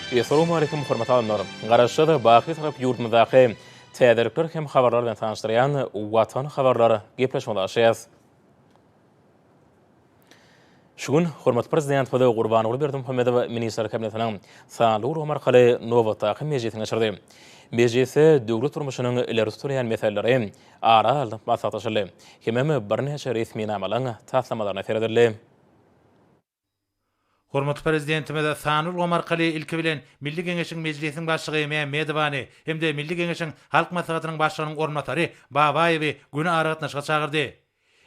Assalamu alaikum hormatly dinleyijiler. Garaşda baqy tarap ýurtmyzdaky täderlikler hem habarlar bilen tanışdyrýan Watan Habarlary gepleşmekdeşiz. Şugun hormat prezident Fada Gurbanogly Berdimuhammedow minister kabinetiniň sanly markaly nowatdaky mejlisine çyrdy. Mejlise döwlet turmuşynyň ileri surýan meselleri ara alyp maslahatlaşyldy. Hemem birnäçe resmi namalaryň taslamalarına seredildi. Hormatly prezidentime sanly markaly ilki bilen Milli Geňeşiň mejlisiniň başlygy Medewany hemde Milli Geňeşiň halk maslahatynyň başlygynyň ornatary Babaýewy güni aragatnaşyga çagyrdy.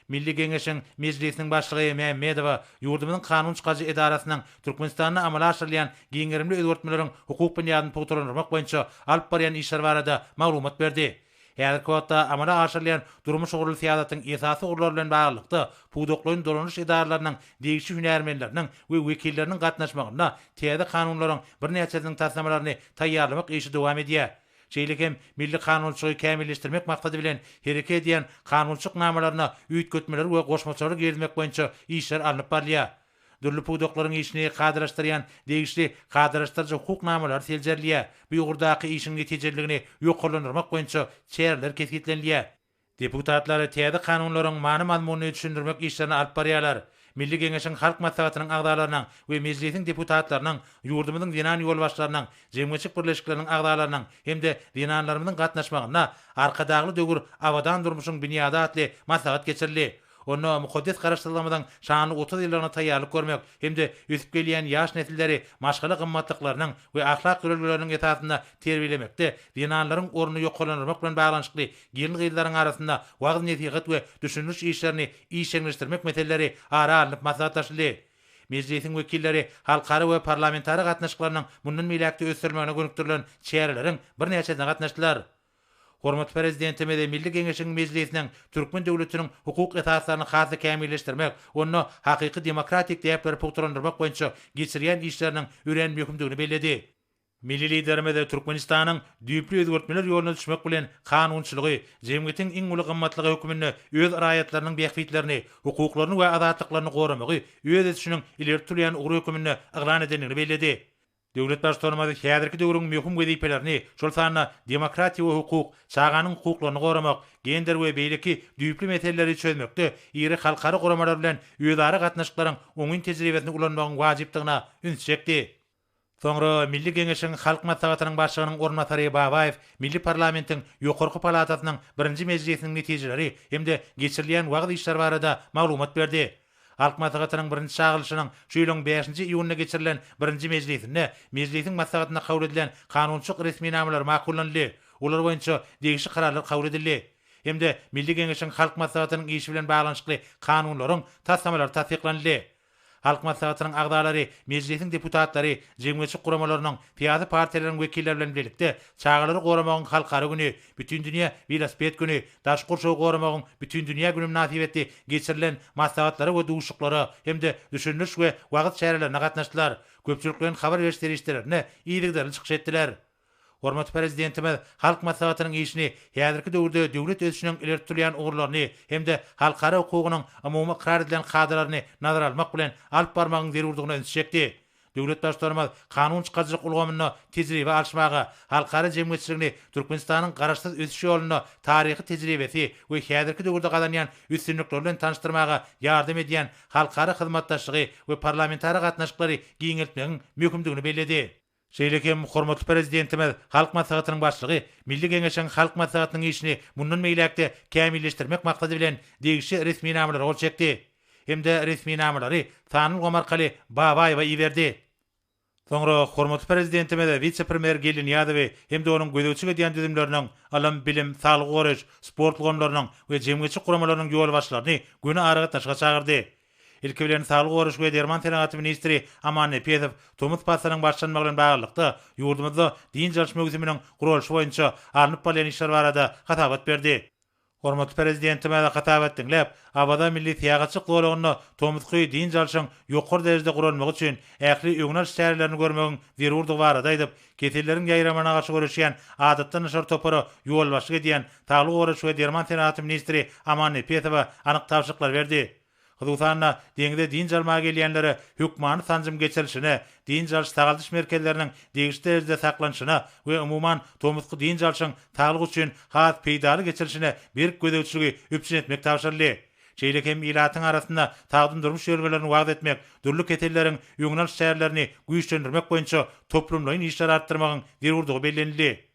Milli Geňeşiň mejlisiniň başlygy Medewa ýurdumyzyň kanun çykagy edarasynyň Türkmenistanda amala aşyrylýan giňerimli özgertmeleriň hukuk bunyadyny pugtlandyrmak boýunça alyp barýan işler barada maglumat berdi. Häzirki wagtda amala aşyrylýan durmuş ogurly siýasatyň esasy urlar bilen baglykda pugdoklyň dolanyş edaralarynyň degişi hünärmenleriniň we wekilleriniň gatnaşmagyna täze kanunlaryň birnäçesiň taslamalaryny taýýarlamak işi dowam edýär. Şeýlekem milli kanunçylygy kämilleşdirmek maksady bilen hereket edýän kanunçylyk namalaryna üýtgetmeler we goşmaçary gelmek boýunça işler alınıp barýar. Dürli pugdoklaryň işini gadyraşdyrýan degişli gadyraşdyrjy hukuk namalary seljerliýär. Bu ýurdaky işiň netijeligini ýoklandyrmak boýunça çäreler kesgitlenýär. Deputatlary täze kanunlaryň many mazmunyny düşündirmek işlerini alyp barýarlar. Milli Geňeşiň halk maslahatynyň agdalarynyň we mejlisiň deputatlarynyň, ýurdumyzyň dinan ýolbaşlarynyň, jemgyýetçilik birleşikleriniň agdalarynyň hemde dinanlarymyzyň gatnaşmagyna arkadagly döwür awadan durmuşyň bünyada atly maslahat geçirildi. Onu mukaddes garaşdyrylmadan şany 30 ýyllaryna taýýarlyk görmek hemde üsüp gelýän ýaş nesilleri maşgala gymmatlyklarynyň we ahlak görelgileriniň etasynda terbiýelemekde dinanlaryň ornuny ýoklandyrmak bilen baglanyşykly gyrlygylaryň arasynda wagt netihat we düşünüş işlerini işeňleşdirmek meseleleri ara alyp maslahatlaşyldy. Mejlisiň wekilleri halkary we parlamentary gatnaşyklarynyň mundan meýläkde ösdürmegine gönükdirilen çäreleriň birnäçesine gatnaşdylar. Hormat prezidentime de Milli Geňeşiň mejlisiniň Türkmen döwletiniň hukuk esaslaryny hasy kämilleşdirmek, onu hakyky demokratik täpleri pugtlandyrmak boýunça geçirýän işleriniň ören möhümdigini bellädi. Milli liderime de Turkmenistanyň düýpli özgertmeler ýoluna düşmek bilen kanunçylygy, jemgyýetiň iň uly gymmatlygy hökümini, öz raýatlarynyň bähwitlerini, hukuklaryny we azatlyklaryny goramagy, öz etişiniň ileri turýan ugur hökümini yglan edenligini bellädi. Döwlet başçylarymyz häzirki döwrüň möhüm wezipelerini, şol sany demokratiýa we hukuk, çağanyň hukuklaryny goramak, gender we beýleki düýpli meseleleri çözmekde ýeri halkary goramalar bilen öýdara gatnaşyklaryň oňun tejribesini ulanmagyň wajypdygyna ünsjekdi. Soňra Milli Geňeşiň halk maslahatynyň başlygynyň ornatary Babaýew Milli Parlamentiň ýokarky palatasynyň 1-nji mejlisiniň netijeleri hemde geçirilýän wagt işler barada maglumat berdi. Halk maslahatynyň 1-nji çağrylşynyň şu ýylyň 5-nji iýunyna geçirilen 1-nji mejlisinde mejlisiň maslahatyna kabul edilen kanunçylyk resmi namalar makullandy. Ular boýunça degişli kararlar kabul edildi. Hemde Milli Geňeşiň halk maslahatynyň işi bilen baglanyşykly kanunlaryň tasdiqlanmaları tasdiqlandy. Halk maslahatynyň agdalary, mejlisiň deputatlary, jemgyýetçilik guramalarynyň, fiýazy partiýalaryň wekilleri bilen birlikde çağrylary goramagyň halkary güni, bütün dünýä velosiped güni, daş gurşagy goramagyň bütün dünýä güni münasibetli geçirilen maslahatlary we duşuklary hemde düşünüş we wagt çärelerini gatnaşdylar. Köpçülikden habar berişlerini iýdigleri çykyş etdiler. Hormat prezidentime halk maslahatynyň işini häzirki döwürde döwlet özüniň ileri turýan ugurlaryny hemde halkary hukugynyň umumy karar edilen kadrlaryny nazara almak bilen alyp barmagyň zerurdygyny öňsüzekdi. Döwlet başçylarymyz kanun çykaryjyk ulgamyny tejribe alşmagy, halkary jemgyýetçiligini Türkmenistanyň garaşsyz ösüş ýoluny, taryhy tejribesi we häzirki döwürde gadanýan üstünlikleri bilen tanışdyrmagy ýardam edýän halkary hyzmatdaşlygy we parlamentary gatnaşyklary giňeltmegiň möhümdigini bellädi. Şeýlekem hormatly prezidentime halk maslahatynyň başlygy Milli Geňeşiň halk maslahatynyň işini mundan meýläkde kämilleşdirmek maksady bilen degişli resmi namalary gol çekdi. Hemde resmi namalary sanly markaly Babaýewa iýerdi. Soňra hormatly prezidentime de vice-premier gelin ýadyby hemde onuň gödäwçi edýän düzümleriniň alam bilim, saglyk goraş, sport gomlarynyň we jemgyýetçilik guramalarynyň ýolbaşlaryny güni aragatnaşyga çagyrdy. İlki bilen saglyk goraş we derman tenagat ministri Aman Epezow Tomut pasaryň başlanmagy bilen baglykda ýurdumyzda din jarşma özüminiň gurulşy boýunça alınıp barýan işler barada hatabat berdi. Hormatly prezidentime de hatabat dinläp, awada milli tiýagatçylyk dolagyny Tomutky din jarşyň ýokary derejede gurulmagy üçin ähli öňüňär şäherlerini görmegiň zerurdygy barada aýdyp, kesellerin ýaýramana garşy görüşýän adatdan nişar topary ýolbaşlyk edýän saglyk goraş we derman tenagat ministri Aman Epezowa anyk tapşyryklar berdi. Hudusanna deňde din jalma gelýänlere hükmany tanjym geçirişine, din jalş tagaldyş merkezleriniň degişli derejede saklanşyna we umuman tomuzky din jalşyň taýlyk üçin has peýdaly geçirişine bir gödäwçiligi üpçün etmek tapşyryldy. Şeýle hem ilatyň arasynda tagdym durmuş ýörgelerini wagt etmek, dürlük etellerin ýöňnal şäherlerini güýçlendirmek boýunça toplumlaryň işler artdyrmagyň derwurdugy bellenildi.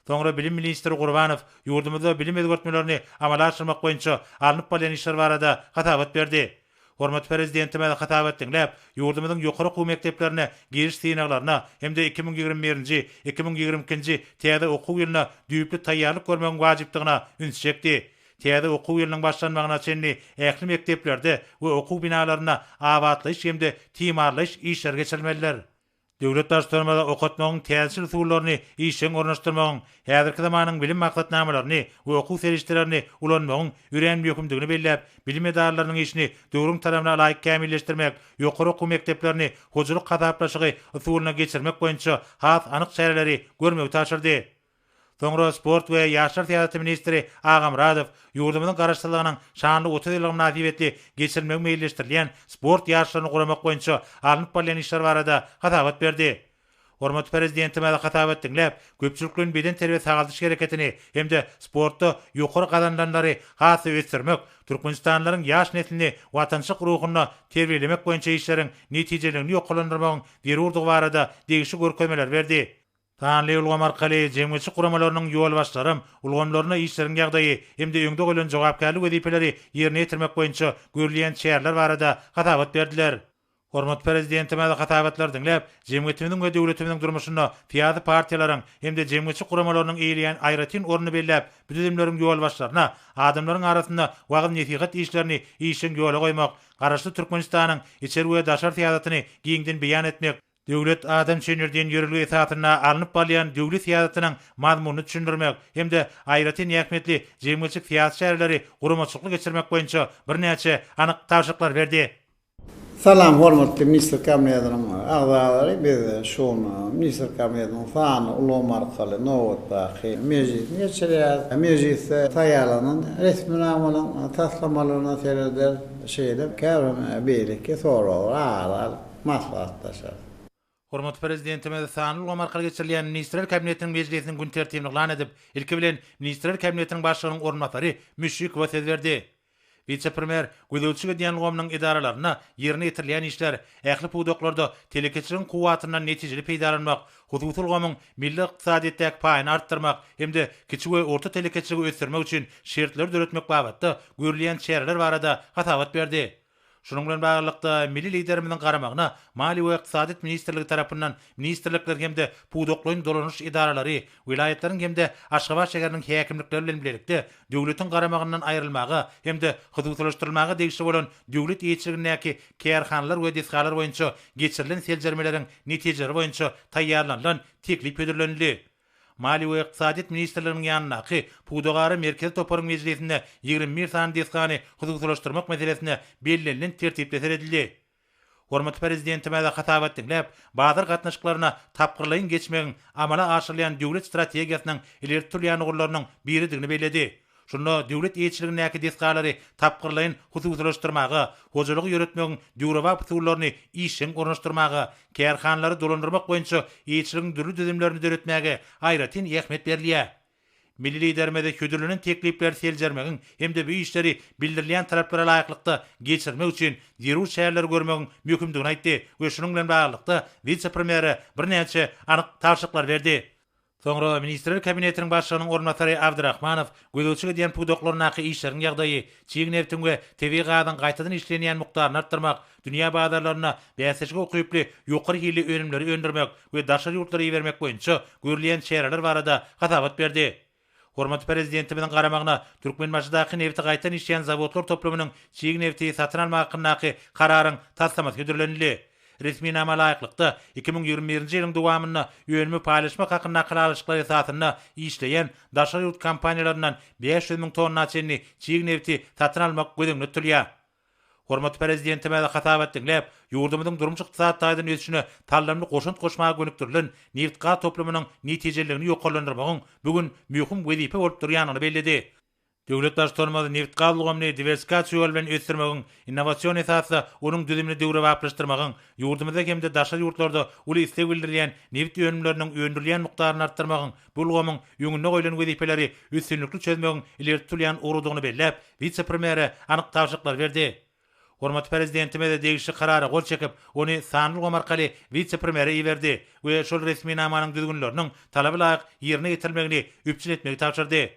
Soňra bilim ministri Gurbanow ýurdumyzda bilim özgertmelerini amala aşyrmak boýunça alınıp bolan işler barada hatabat berdi. Hormat prezidentime hatabat dinläp, ýurdumyzyň ýokary okuw mekdeplerine giriş synaklaryna hemde 2021-nji 2022-nji täze okuw ýylyna düýpli taýýarlyk görmegiň wajypdygyna üns çekdi. Täze okuw ýylynyň başlanmagyna çenli ähli mekdeplerde we okuw binalaryna awatlyş hemde timarlyş işler geçirilmeliler. Döwlet başlarmada okutmagyň täsir usullaryny işe ornaşdyrmagyň, häzirki zamanyň bilim maksatnamalaryny we okuw serişlerini ulanmagyň ýüren ýökümdigini belläp, bilim edarlarynyň işini döwrüň tarapyna laýyk kämilleşdirmek, ýokary okuw mekdeplerini hojuluk gadaplaşygy usulyna geçirmek boýunça has anyk çäreleri görmegi taşyrdy. Soňra sport we ýaşlar teatry ministri Agam Radow ýurdumyzyň garaşdyrlygynyň şanly 30 ýyllyk münasibetli geçirmek meýilleşdirilýän sport ýaşlaryny guramak boýunça alınıp bolan işler barada hatabat berdi. Hormat prezidentime hatabat dinläp, köpçülikliň beden terbiýe sagaldyş hereketini hemde sportda ýokary gazanlanlary hasy ösdürmek, Türkmenistanlaryň ýaş neslini watançylyk ruhuny terbiýelemek boýunça işleriň netijelerini ýokalandyrmagyň derwurdugy barada degişli görkezmeler berdi. Tanly ulgam arkaly jemgyçi guramalarynyň ýol başlarym, ulgamlaryna işleriň ýagdaýy hemde öňde golan jogapkärlik wezipeleri ýerine ýetirmek boýunça görülýän çäherler barada hatabat berdiler. Hormat prezidentime hatabatlar dinläp, jemgyýetimiň we döwletimiň durmuşyna piýady partiýalaryň hemde jemgyçi guramalarynyň eýleýän aýratyn orny bellep, büdümleriň ýol başlaryna, adamlaryň arasynda wagt netihat işlerini işin ýola goýmak, garaşly Türkmenistanyň içeri we daşar tiýadatyny giňden beýan etmek, döwlet adam çenirden ýörülgi esatyna alınıp bolýan döwlet siýasatynyň mazmunyny düşündirmek hemde aýratyn ýakmetli jemgyçilik siýasat şäherleri guramaçylyk geçirmek boýunça birnäçe anyk tapşyryklar berdi. Salam hormatly minister kabinetining agzalary, biz şu minister kabinetining sany ulgam arkaly nowatdaky mejlisini geçirýär. Mejlis taýýarlanan resminamanyň taslamalaryna sereder şeýle kärim beýleki soralar, maslahatlaşar. Hormat prezidentime sany ulgam arkaly geçirilýän ministrler kabinetiniň mejlisiniň gün tertibini lan edip, ilki bilen ministrler kabinetiniň başlygynyň ornatary müşrik we söz berdi. Vice-premier gödäwçilik edýän ulgamyň idaralaryna ýerine ýetirilýän işler ähli puwdoklarda telekeçiligiň kuwatyndan netijeli peýdalanmak, hususy ulgamyň milli ykdysadyýetdäki paýyny artdyrmak hemde kiçik we orta telekeçiligi ösdürmek üçin şertler döretmek babatda görülýän çäreler barada hatabat berdi. Şunun bilen baglykda milli liderimiziň garamagyna Mali we Ykdysadyýet ministrligi tarapyndan ministrlikler hemde puwdoklaryň dolanyş idaralary, vilayatleriň hemde Aşgabat şäheriniň häkimlikleri bilen birlikde döwletiň garamagyndan aýrylmagy hemde hususlaşdyrylmagy degişli bolan döwlet ýetişigindäki kärhanlar we disgalar boýunça geçirilen seljermeleriň netijeleri boýunça taýýarlanan teklip ödürlenildi. Mali we Ykdysadyýet ministrliginiň ýanynaky puwdogary merkez toparyň mejlisinde 21 san disgany hususlaşdyrmak meselesine bellenlen tertipde seredildi. Hormat prezidentime hatabat dinläp, bazar gatnaşyklaryna tapgyrlygyň geçmegiň amala aşyrylýan döwlet strategiýasynyň ileri turýan ugurlarynyň biridigini belledi. Şunda döwlet ýetişligindäki disgalary tapgyrlygyň hususlaşdyrmagy, hojalygy ýöretmegiň döwrewap usullaryny işin ornaşdyrmagy, kärhanlary dolandyrmak boýunça ýetişliginiň dürli düzümlerini döretmäge aýratyn ähmiýet berilýär. Milli liderimize ködürlüğünün teklipleri seljermegiň hemde bu işleri bildirilýän taraplara laýyklykda geçirmek üçin derwur şäherler görmegiň mümkindigini aýtdy we şunun bilen baglykda vice-premier birnäçe anyk tapşyryklar berdi. Soňra ministrler kabinetiniň başlygynyň ornatary Abdurrahmanow gödäwçilik edýän puwdoklarynaky işleriň ýagdaýy, çiğ neftin we tebii gazyň gaýtadan işlenýän mukdaryny artdyrmak, dünýä bazarlaryna bäsişge okuyply ýokary hili önümleri öndürmek we daşary ýurtlara ýermek boýunça görülýän şäherler barada hatabat berdi. Hormat prezidentimiň garamagyna Türkmenbaşydaky nefti gaýtan işleýän zawodlar toplamynyň çiğ nefti satyn alma hakynaky kararyň taslamasy ödürlenildi. Resmi nama laýyklykda 2021-nji ýylyň dowamyna ýönümi paýlaşmak hakynaky alışyklar esatyna işleýän daşary ýurt kompaniýalarynyň 500.000 tonna çenli çiğ nefti satyn almak gödüňde tutulýar. Hormat prezidentime hatabat dinläp, ýurdumyzyň durmuş ykdysat taýdan ösüşine tallamly goşunt goşmagy gönükdirilen neft gaz toplamynyň netijeligini ýokalandyrmagyň bugün möhüm wezipe bolup durýanyny belledi. Döwlet baştormady neft gablygymny diversifikasiýa bilen ösdürmegiň, innowasion esasy onuň düzümini döwre baplaşdyrmagyň, ýurdumyzda hemde daşa ýurtlarda uly istek bildirilýän neft ýönümleriniň öndürilýän mukdaryny artdyrmagyň, bulgamyň ýöňünde goýulan wezipeleri üstünlikli çözmegiň ileri tutulýan urudygyny belläp, vice-premiere anyk tawşyklar berdi. Hormat prezidentime de degişli karara gol çekip, onu sanylgam arkaly vice-premiere iberdi we şol resmi namanyň düzgünleriniň talaby laýyk ýerine ýetirmegini üpçül etmegi tapşyrdy.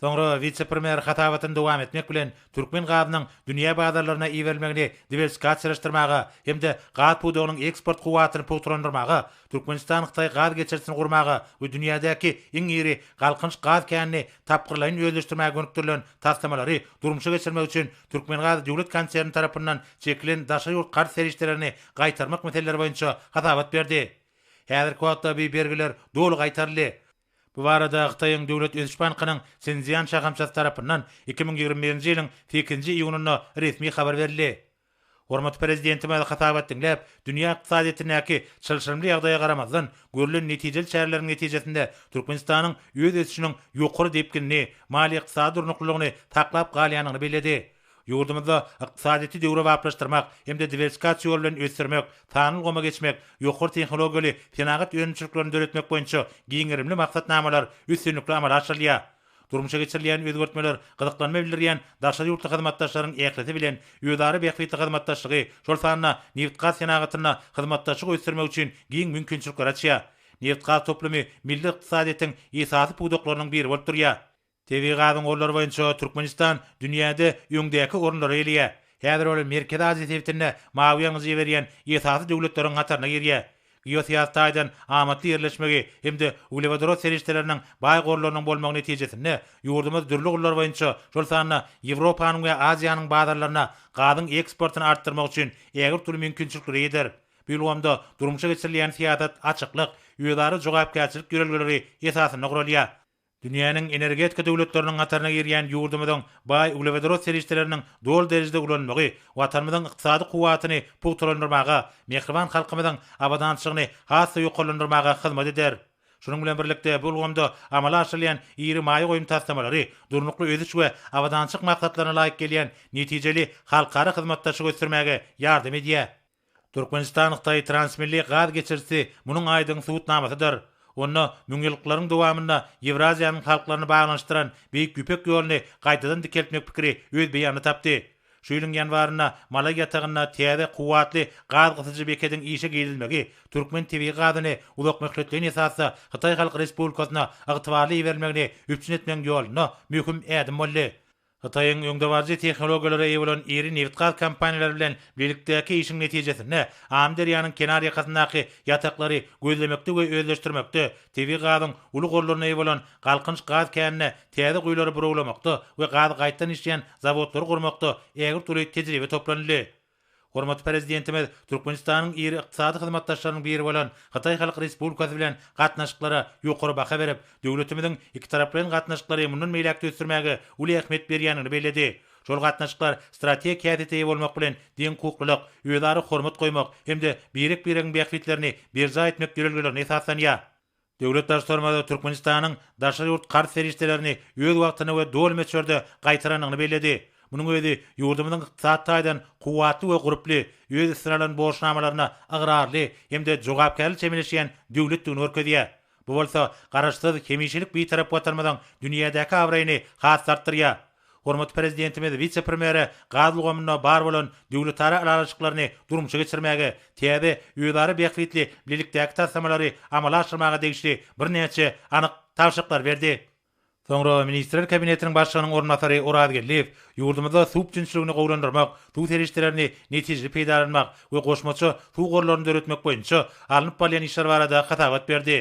Soňra vice-premier hatawatyny dowam etmek bilen Türkmen gazynyň dünýä bazarlaryna iberilmegini diversifikasiýalaşdyrmaga hemde gaz pudugynyň eksport kuwatyny puturandyrmaga, Turkmenistan Hytaý gaz geçersini gurmaga we dünýädäki iň iri galkynç gaz känini tapgyrlaryň özleşdirmäge gönükdirilen taslamalary durmuşa geçirmek üçin Türkmen Gaz döwlet konserni tarapyndan çekilen daşa ýurt garz serişlerini gaýtarmak meseleleri boýunça hatawat berdi. Häzirki wagtda bu bergiler dolu gaýtarly. Bu barada Hytaýyň döwlet özüş bankynyň Sinziyan şahamçasy tarapyndan 2021-nji ýylyň 8-nji iýununda resmi habar berildi. Hormat prezidentime hatawat dinläp, dünýä ykdysadyetindäki çylşyrymly ýagdaýa garamazdan görülen netijeli çäreleriň netijesinde Türkmenistanyň öz ösüşiniň ýokary depkinini, mali ykdysady durnuklygyny taklap galýanyny bellädi. Ýurdumyzda ykdysadyety döwre baplaşdyrmak hemde diversifikasiýa bilen ösdürmek, tanylgama geçmek, ýokary tehnologiýaly fenagat ýönümçiliklerini döretmek boýunça giňerimli maksatnamalar üstünlikli amal aşyrylýar. Durmuşa geçirilýän özgertmeler gyzyklanma bildirýän daşa ýurtly hyzmatdaşlaryň ähleti bilen ýödary beýikli hyzmatdaşlygy şol sanyna neft gaz senagatyna hyzmatdaşlyk ösdürmek üçin giň mümkinçilikler açýar. Neft gaz toplumy milli ykdysadyýetyň esasy pudoklarynyň biri bolup durýar. Tebi gazyň orlary boýunça Turkmenistan dünýäde öňdäki orunlary elýär. Häzir ol Merkez Aziýa tepitinde mawy ýaňyzy berýän esasy döwletleriň gatarına girýär. Geosiýasaýdan amatly ýerleşmegi hemde ulewadoro serişleriniň baý gorlarynyň bolmagy netijesinde ýurdumyz dürli gurlar boýunça şol sanyna Ýewropanyň we Aziýanyň bazarlaryna gazyň eksportyny artdyrmak üçin ägir türlü mümkinçilikler eder. Bu ýolda durmuşa geçirilýän siýasat açyklyk, ýödary jogapkärçilik görelgeleri esasyny guralýar. Dünýäniň energetika döwletleriniň gatarına girýän ýurdumyzyň baý ulewadoro serişleriniň dol derejede ulanmagy, watanymyzyň ykdysady kuwatyny puturandyrmaga, mehriban halkymyzyň abadançylygyny hassa ýokarlandyrmaga hyzmat eder. Şunun bilen birlikde bu gomda amala aşyrylýan iri maýy goýum taslamalary, durnukly özüç we abadançylyk maksatlaryna laýyk gelýän netijeli halkara hyzmatdaşlyk göstermäge ýardam edýär. Turkmenistan Hytaý transmilli gaz geçirsi munyň aýdyň suwutnamasydyr. Onda müňilliklaryň dowamynda Ewraziýanyň halklaryny baglanşdyran beýik güpek ýoluny gaýtadan dikeltmek pikiri öz beýany tapdy. Şu ýylyň ýanwaryna Malay ýatagyna täze kuwatly gaz gysyjy bekediň işe girilmegi, Türkmen TV gazyny ulak möhletliň esasy Hytaý Halk Respublikasyna agtybarly bermegini üpçün etmeň ýolyna möhüm ädim boldy. Hytaýyň öňdewaji tehnologiýalary eýe bolan iri neft gaz kompaniýalary bilen birlikdäki işiň netijesinde Am derýanyň kenar ýakasyndaky ýataklary gözlemekde we özleşdirmekde, TV gazyň uly gorlaryna eýe bolan galkynç gaz känine täze guýlary buraglamakda we gaz gaýtan işleýän zawodlary gurmakda ägir türlü tejribe toplanýardy. Hormat prezidentimiz Türkmenistanyň iri ykdysady hyzmatdaşlarynyň biri bolan Hytaý Halk Respublikasy bilen gatnaşyklara ýokary baha berip, döwletimiziň iki tarap bilen gatnaşyklary mundan meýlekde ösdürmäge uly ähmiýet berýänini bellädi. Şol gatnaşyklar strategik kädeti bolmak bilen deň hukuklyk, ýödary hormat goýmak hemde birik-biriň beýikliklerini berja etmek görelgelerini esaslanýar. Döwlet baştormady Türkmenistanyň daşa ýurt garz serişlerini öz wagtyna we dol meçherde gaýtaranyny bellädi. Munyň özi ýurdumyzyň ykdysadydan kuwatly we guruply öz istiralen borçnamalaryna agrarly hemde jogapkärlik çemeleşýän döwletdigini örkezýär. Bu bolsa garaşsyz hemişilik bir tarap watanmadan dünýädäki awraýyny has artdyrýar. Hormat prezidentimiz vice-premiere gazlygymyna bar bolan döwletara araşyklaryny durmuşa geçirmäge, täze ýödary beýiklikli birlikdäki taslamalary amala aşyrmaga degişli birnäçe anyk tawşyklar berdi. Soňra Ministrler Kabinetiniň başlygynyň ornatary Orad gelip, ýurdumyzda suw üçinçiligini gowlandyrmak, suw serişlerini netijeli peýdalanmak we goşmaça suw gorlaryny döretmek boýunça alınıp bolýan işler barada hatawat berdi.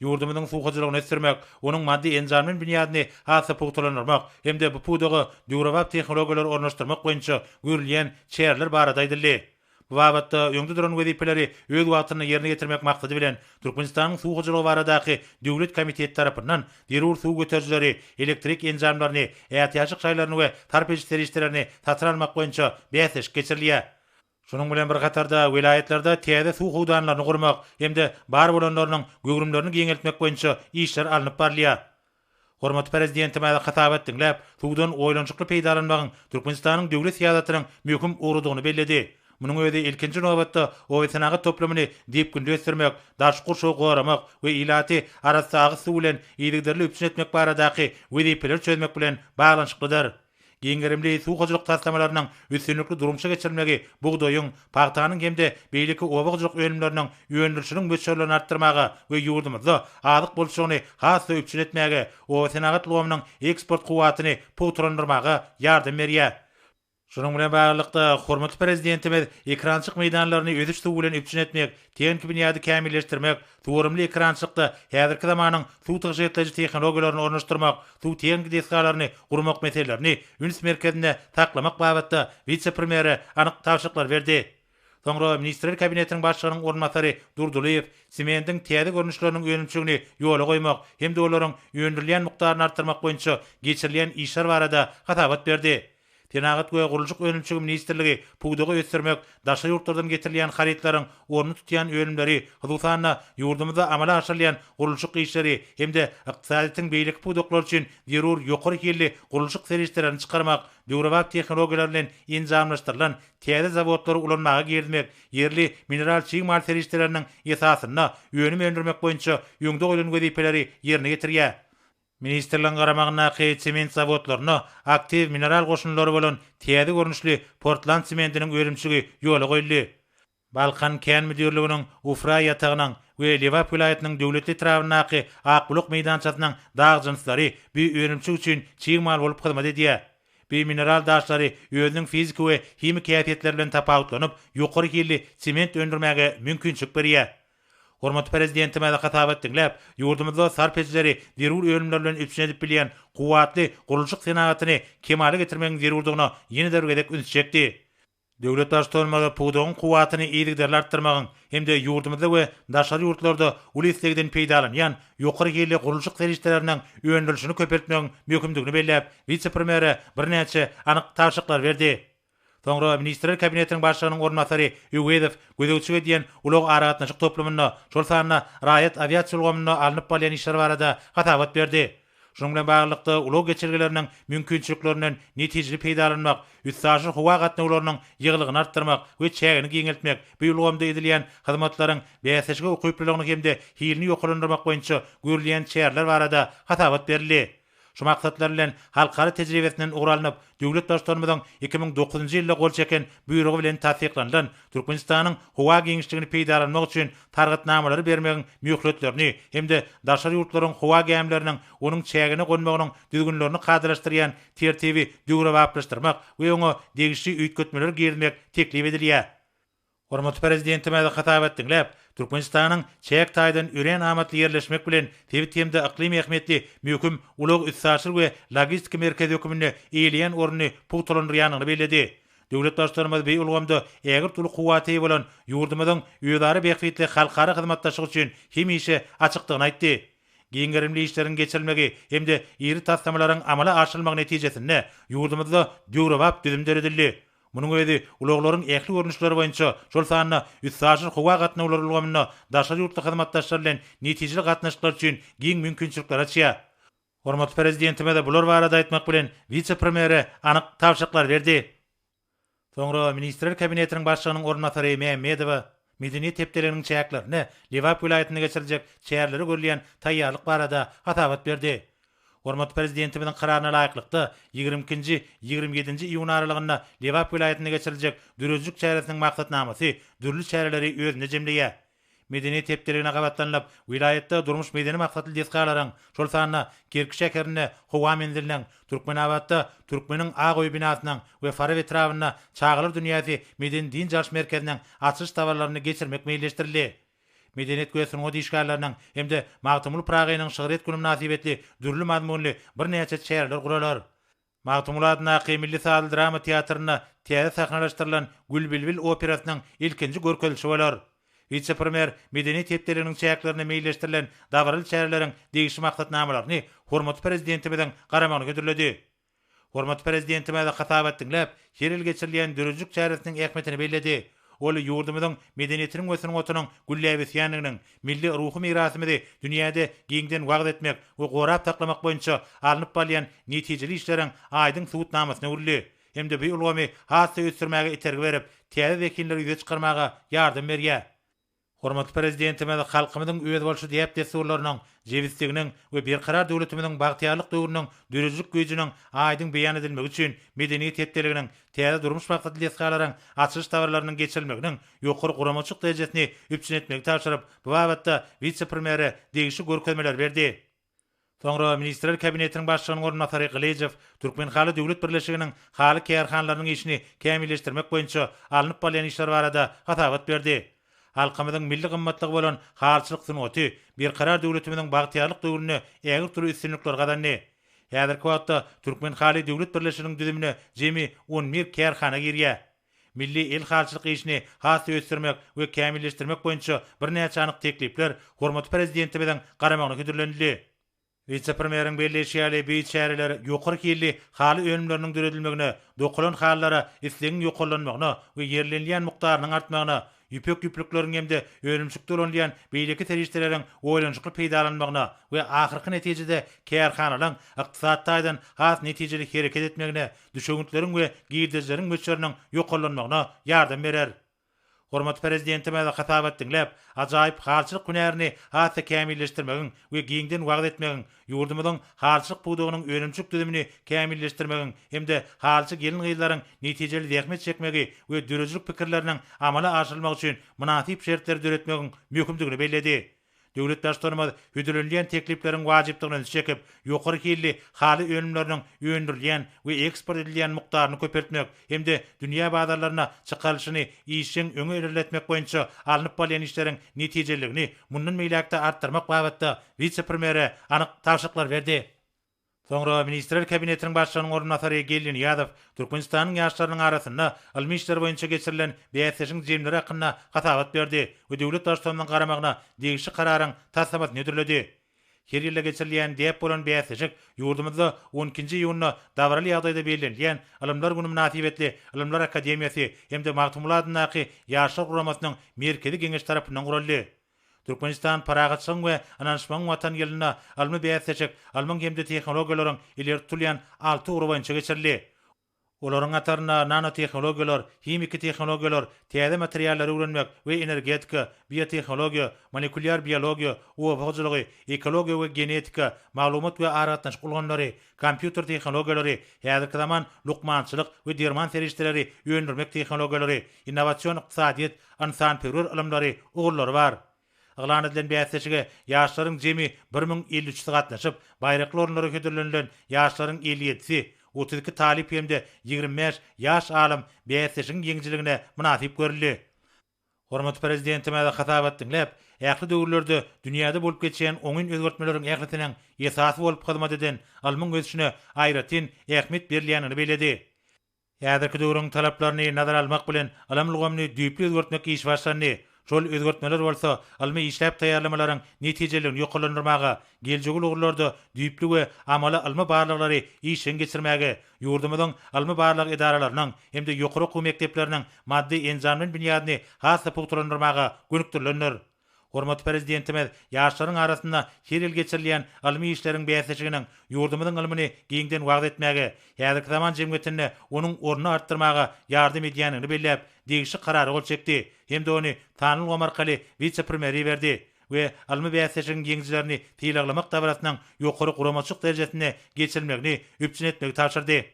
Ýurdumyzyň suw hyjylygyny ösdürmek, onuň maddi enjamyn binýadyny hassa puturlandyrmak hemde bu pudugy döwrewap tehnologiýalar ornaşdyrmak boýunça görülýän çäreler barada aýdyldy. Bu wagtda öňde duran wezipeleri öz wagtyny ýerine getirmek maksady bilen Türkmenistanyň suw hyjylygy baradaky döwlet komiteti tarapyndan derur suw göterjileri, elektrik enjamlaryny, ähtiýaçlyk şaýlaryny we tarpejy serişlerini tatyr almak boýunça bäsiş geçirilýär. Şunun bilen bir gatarda vilayetlerde täze suw hudanlaryny gurmak hemde bar bolanlarynyň gögrümlerini giňeltmek boýunça işler alınıp barlýar. Hormat prezidentime hatabat dinläp, suwdan oýlançykly peýdalanmagyň Türkmenistanyň döwlet siýasatynyň möhüm urudygyny belledi. Munyň özi ilkinji nowbatda oýsanagy toplamyny diýip daşkur şow goramak we ilaty arasagy suw bilen ýygyderli üpsün etmek baradaky wezipeler çözmek bilen baglanyşyklydyr. Giňerimli suwgaçylyk taslamalarynyň üstünlikli durumşa geçirilmegi buğdoýyň, paxtanyň hemde beýleki obagçylyk öňümleriniň ýönelişiniň möçürlerini artdyrmaga we ýurdumyzda azyk bolşugyny has üpsün etmäge, o senagat lowamynyň eksport kuwatyny putrandyrmaga ýardam berýär. Şunun bilen baglykda hormatly prezidentimiz ekrançyk meýdanlaryny özüç suw bilen üpsün etmek, teňki binýady kämilleşdirmek, tuwrumly ekrançykda häzirki zamanyň suw tygyjytlyjy tehnologiýalaryny ornaşdyrmak, suw teňki desgalaryny gurmak meselelerini üns merkezinde taklamak babatda vice-premieri anyk tawşyklar berdi. Soňra Ministrler Kabinetiniň başlygynyň ornatary Durdulyýew semendiň täze görnüşleriniň öňümçügini ýola goýmak hem de olaryň ýöndirilýän mukdaryny artdyrmak boýunça geçirilýän işler barada hatabat berdi. Tenagat we gurulşyk öňümçügi ministrligi puwdugy ösdürmek, daşa ýurtlardan getirilýän haritlaryň orny tutýan öňümleri, hususan ýurdumyzda amala aşyrylýan gurulşyk işleri hemde ykdysadyň beýlik puwduklar üçin zerur ýokary hilli gurulşyk serişlerini çykarmak, döwrewap tehnologiýalar bilen injamlaşdyrylan täze zawodlary ulanmaga girdmek, yerli mineral çyýmal serişleriniň esasyna öňüm öndürmek boýunça ýöňde goýulan wezipeleri ýerine getirýär. Ministerliň garamagyna sement zawodlaryna aktiv mineral goşunlary bolan täze görnüşli Portland sementiniň öňümçügi ýola goýuldy. Balkan kän müdürliginiň Ufra ýatagynyň we Lewap vilayatynyň döwletli trawynaky Akbuluk meýdançasynyň dagjynçlary bu öňümçük üçin çyýmal bolup hyzmat edýär. Bu mineral daşlary özüniň fizik we himik käýfiýetleri bilen tapawutlanyp ýokary hilli sement öndürmäge mümkinçilik berýär. Hormatly prezidentime hatabat dinläp, ýurdumyzda sarp etjileri zerur öňümler bilen üpsün edip bilýän kuwatly gurulşyk senagatyny kemale getirmegiň zerurdygyna ýene dergedek ünsçekdi. Döwlet başlygynda puwdugyň kuwatyny ýygyderli artdyrmagyň hemde ýurdumyzda we daşary ýurtlarda ulislegden peýdalanýan ýokary hilli gurulşyk serişleriniň öňdürüşini köpertmegiň möhümdigini belläp, vice-premieri birnäçe anyk tawşyklar berdi. Soňra Ministrler Kabinetiniň başlygynyň ornatary Ýewedew gözegçiге diýen ulug aragatnaşyk toplamyna, şol sanyna raýat aviasiýa ulgamyna alınıp bolýan işler barada hatabat berdi. Şunun bilen baglykda ulug geçirgileriniň mümkinçiliklerinden netijeli peýdalanmak, üstsaşy howa gatnawlarynyň ýyglygyny artdyrmak we çägini giňeltmek, bu ulgamda edilýän hyzmatlaryň bäsejge ukyplylygyny hemde hilini ýokalandyrmak boýunça görülýän çägler barada hatabat berildi. Şu maksatlar bilen halkary tejribesinden ugralanyp, döwlet başlarymyzyň 2009-njy ýylda gol çeken buýrugy bilen tasdiqlanýan Türkmenistanyň howa geňişligini peýdalanmak üçin targatnamalary bermegiň möhletlerini hemde daşary ýurtlaryň howa gemleriniň onuň çägine gonmagynyň düzgünlerini kadalaşdyrýan tertibi döwrewaplaşdyrmak we oňa degişli üýtgetmeler girizmek teklip edilýär. Hormatly prezidentime hatabat dinläp, Türkmenistanyň çäk taýdan üren amatly ýerleşmek bilen tebit-temde iklim ähmiýetli möhüm ulug üstsaşyl we logistika merkezi hökümine eýleýän orny puwtalandyrýanyny bellädi. Döwlet başlarymyz bu ulgamda ägir tuly kuwaty bolan ýurdumyzyň ýödary beýiklikli halkara hyzmatdaşlyk üçin hemişe açykdygyny aýtdy. Giňerimli işleriň geçirilmegi hemde ýeri taslamalaryň amala aşyrylmagy netijesinde ýurdumyzda döwrewap düzümler edildi. Munyň özi uluglaryň ähli görnüşleri boýunça şol sanyna üstsaşyl howa gatnawlary ulgamyna daşary ýurtda hyzmatdaşlar bilen netijeli gatnaşyklar üçin giň mümkinçilikler açýar. Hormatly prezidentime de bular barada aýtmak bilen vice-premieri anyk tawşyklar berdi. Soňra Ministrler Kabinetiniň başlygynyň ornatary Mehmedow medeniýet tepdeläriniň çäklerini Lewap vilayatyna geçirijek çäherleri görülýän taýýarlyk barada hatabat berdi. Hormatly prezidentimiň kararyna laýyklykda 22-nji 27-nji iýun aralygynda Lewap vilayatyna geçirijek dürüjlük çäresiniň maksatnamasy dürli çäreleri özüne jemleýär. Medeniýet tepdelerine gabatlanyp, vilayatda durmuş medeni maksatly desgalaryň, şol sanyna Kerki şäherine howa menziliniň, Türkmenabadda Türkmeniň Agoý binasynyň we Fara etrawyna Çağlar dünýäsi medeni din jarş merkeziniň açyş tawarlaryny geçirmek meýilleşdirildi. Medeniýet göýsüniň odişgarlarynyň hemde Magtumul Pragynyň şöhret günü münasibetli dürli mazmunly birnäçe çäherler guralar. Magtumul adna Milli Saatly drama teatryna täze sahnalaşdyrylan Gülbilbil operasynyň ilkinji görkezilişi bolar. Vice-premier medeniýet tepdeläriniň çäklerini meýilleşdirilen dagryl çäherleriň degişli maksatnamalaryny hormatly prezidentimiň garamagyna götürildi. Hormatly prezidentime hatabat dinläp, her ýyl geçirilýän dürüjlük çäresiniň ähmiýetini belledi. ol yurdumyzyň medeniyetiniň we sunugatynyň güllebisýanynyň milli ruhy mirasymyzy dünýäde giňden wagt etmek we gorap taklamak boýunça alınıp balyan netijeli işleriň aýdyň subutnamasyna urildi. Hemde bu ulgamy hasy ösürmäge itergi berip, täze wekilleri ýüze çykarmaga ýardam berýär. Hormatly prezidentimiz halkymyzyň öýe bolşy diýip desurlarynyň jewizliginiň we berkarar döwletimiziň bagtyarlyk döwrüniň dürüjlük güýjüniň aýdyň beýan edilmegi üçin medeniýet etdiliginiň täze durmuş maksadly ýetgalaryň açyş tawarlarynyň geçirilmeginiň ýokary guramaçyk derejesini üpçün etmegi taşyryp bu babatda vice-premieri degişli görkezmeler berdi. Soňra Ministrler Kabinetiniň başlygynyň ornatary Glejew Türkmen Haly Döwlet Birleşiginiň haly kärhanlarynyň işini kämilleşdirmek boýunça alınıp balyan işler barada hatabat berdi. Halkymyzyň milli gymmatlygy bolan halçylyk sunugaty berkarar döwletimiziň bagtyarlyk döwrüne ägir türlü üstünlikler gadandy. Häzirki wagtda Türkmen Haly Döwlet Birleşiginiň düzümine jemi 11 kärhana girýär. Milli el halçylyk işini hasy ösürmek we kämilleşdirmek boýunça birnäçe anyk teklipler hormatly prezidentimiziň garamagyna kötürildi. Vice-premieriň belleşýäli beýçäreler ýokary killi haly ölümleriniň düredilmegine, dokulan hallara islegiň ýokallanmagyna we ýerlenýän mukdarynyň artmagyna, ýüpek-ýüplükleriň hemde ölümçükde bolanlayan beýleki terişleriň oýlanjykly peýdalanmagyna we ahyrky netijede kärhanalaryň ykdysaddaýdan has netijeli hereket etmegine, düşeňitleriň we giýdejleriň möçleriniň ýokallanmagyna ýardam berer. Hormatly prezidentimiz hatabat dinläp, ajaýyp halçylyk günärini hasy kämilleşdirmegiň we giňden wagt etmegiň, ýurdumyzyň halçylyk budugynyň önümçük düzümini kämilleşdirmegiň hemde halçyk gelin gyýlaryň netijeli zähmet çekmegi we dürüjlük pikirleriniň amala aşyrylmagy üçin munasyp şertler döretmegiň möhümdigini bellädi. Döwlet başlarymyz hüdürlenýän teklipleriň wajypdygyny çekip, ýokary killi haly önümleriniň öndürilýän we eksport edilýän mukdaryny köpertmek hemde dünýä bazarlaryna çykaryşyny işiň öňe ilerletmek boýunça alınıp balyan işleriň netijeligini mundan meýlekde artdyrmak babatda vice-premieri anyk tawşyklar berdi. Soňra Ministrler Kabinetiniň başlygynyň ornatary Gelin Ýazyw Turkmenistanyň ýaşlarynyň arasynda ilmi işler boýunça geçirilen beýäsleşiň jemleri hakyna hatabat berdi we döwlet başlygynyň garamagyna degişli kararyň tasabat nedürledi. Her ýylda geçirilýän diýip bolan beýäsleşik ýurdumyzda 12-nji ýunyna dawraly ýagdaýda bellenýän Ilimler Güni münasibetli Ilimler Akademiýasy hemde magtumuladynaky ýaşlar guramasynyň merkezi geňeş tarapyndan guruldy. Turkmenistan paragatçyň we ananşmaň watan ýylynda almy beýäsleşik alman hemde tehnologiýalaryň ileri tutulýan 6 ugru boýunça geçirildi. Olaryň ataryna nanotehnologiýalar, himiki tehnologiýalar, täze materiallar öwrenmek we energetika, biotehnologiýa, molekulyar biologiýa, uwagçylygy, ekologiýa we genetika, maglumat we aragatnaşyk ulganlary, kompýuter tehnologiýalary, häzirki zaman lukmançylyk we derman serişleri öwrenmek tehnologiýalary, innowasion ykdysadyýet, insan-perwer ilimleri ugullary bar. Aglan edilen beýäsleşige ýaşlaryň jemi 1053 gatnaşyp, baýrakly orunlara ködürlenilen ýaşlaryň 57-si, 32 talip hemde 25 ýaş alim beýäsleşiň ýeňjiligine munasyp görüldi. Hormatly prezidentimiz hatabat dinläp, ähli döwürlerde dünýäde bolup geçýän oňun özgertmeleriň ählitiniň esasy bolup hyzmat eden almyň özüne aýratyn ähmet berilýänini bellädi. Häzirki döwrüň talaplaryny nazara almak bilen alam lugamy düýpli özgertmek iş başlandy. Şol özgertmeler bolsa, almy işläp taýýarlamalaryň netijelerini ýokallandyrmaga, geljek ugurlarda düýpli we amala almy barlyklary işin geçirmäge, ýurdumyzyň almy barlyk edaralarynyň hemde ýokary okuw mekdepleriniň maddi enzamlyň binýadyny hasy puwturlandyrmaga gönükdirlenler. Hormatly prezidentimiz ýaşlaryň arasynda her ýyl geçirilýän almy işleriň beýäsleşiginiň ýurdumyzyň ilmini giňden wagt etmäge, häzirki zaman jemgyýetine onuň ornuny artdyrmaga ýardam edýänini belläp, degişli karary gol çekdi. Hemde ony tanylgy markaly vice-premieri berdi we almy beýäsleşigiň ýeňjilerini tiýlaglamak dawratynyň ýokary guramaçyk derejesine geçirilmegini üpçün etmegi taşyrdy.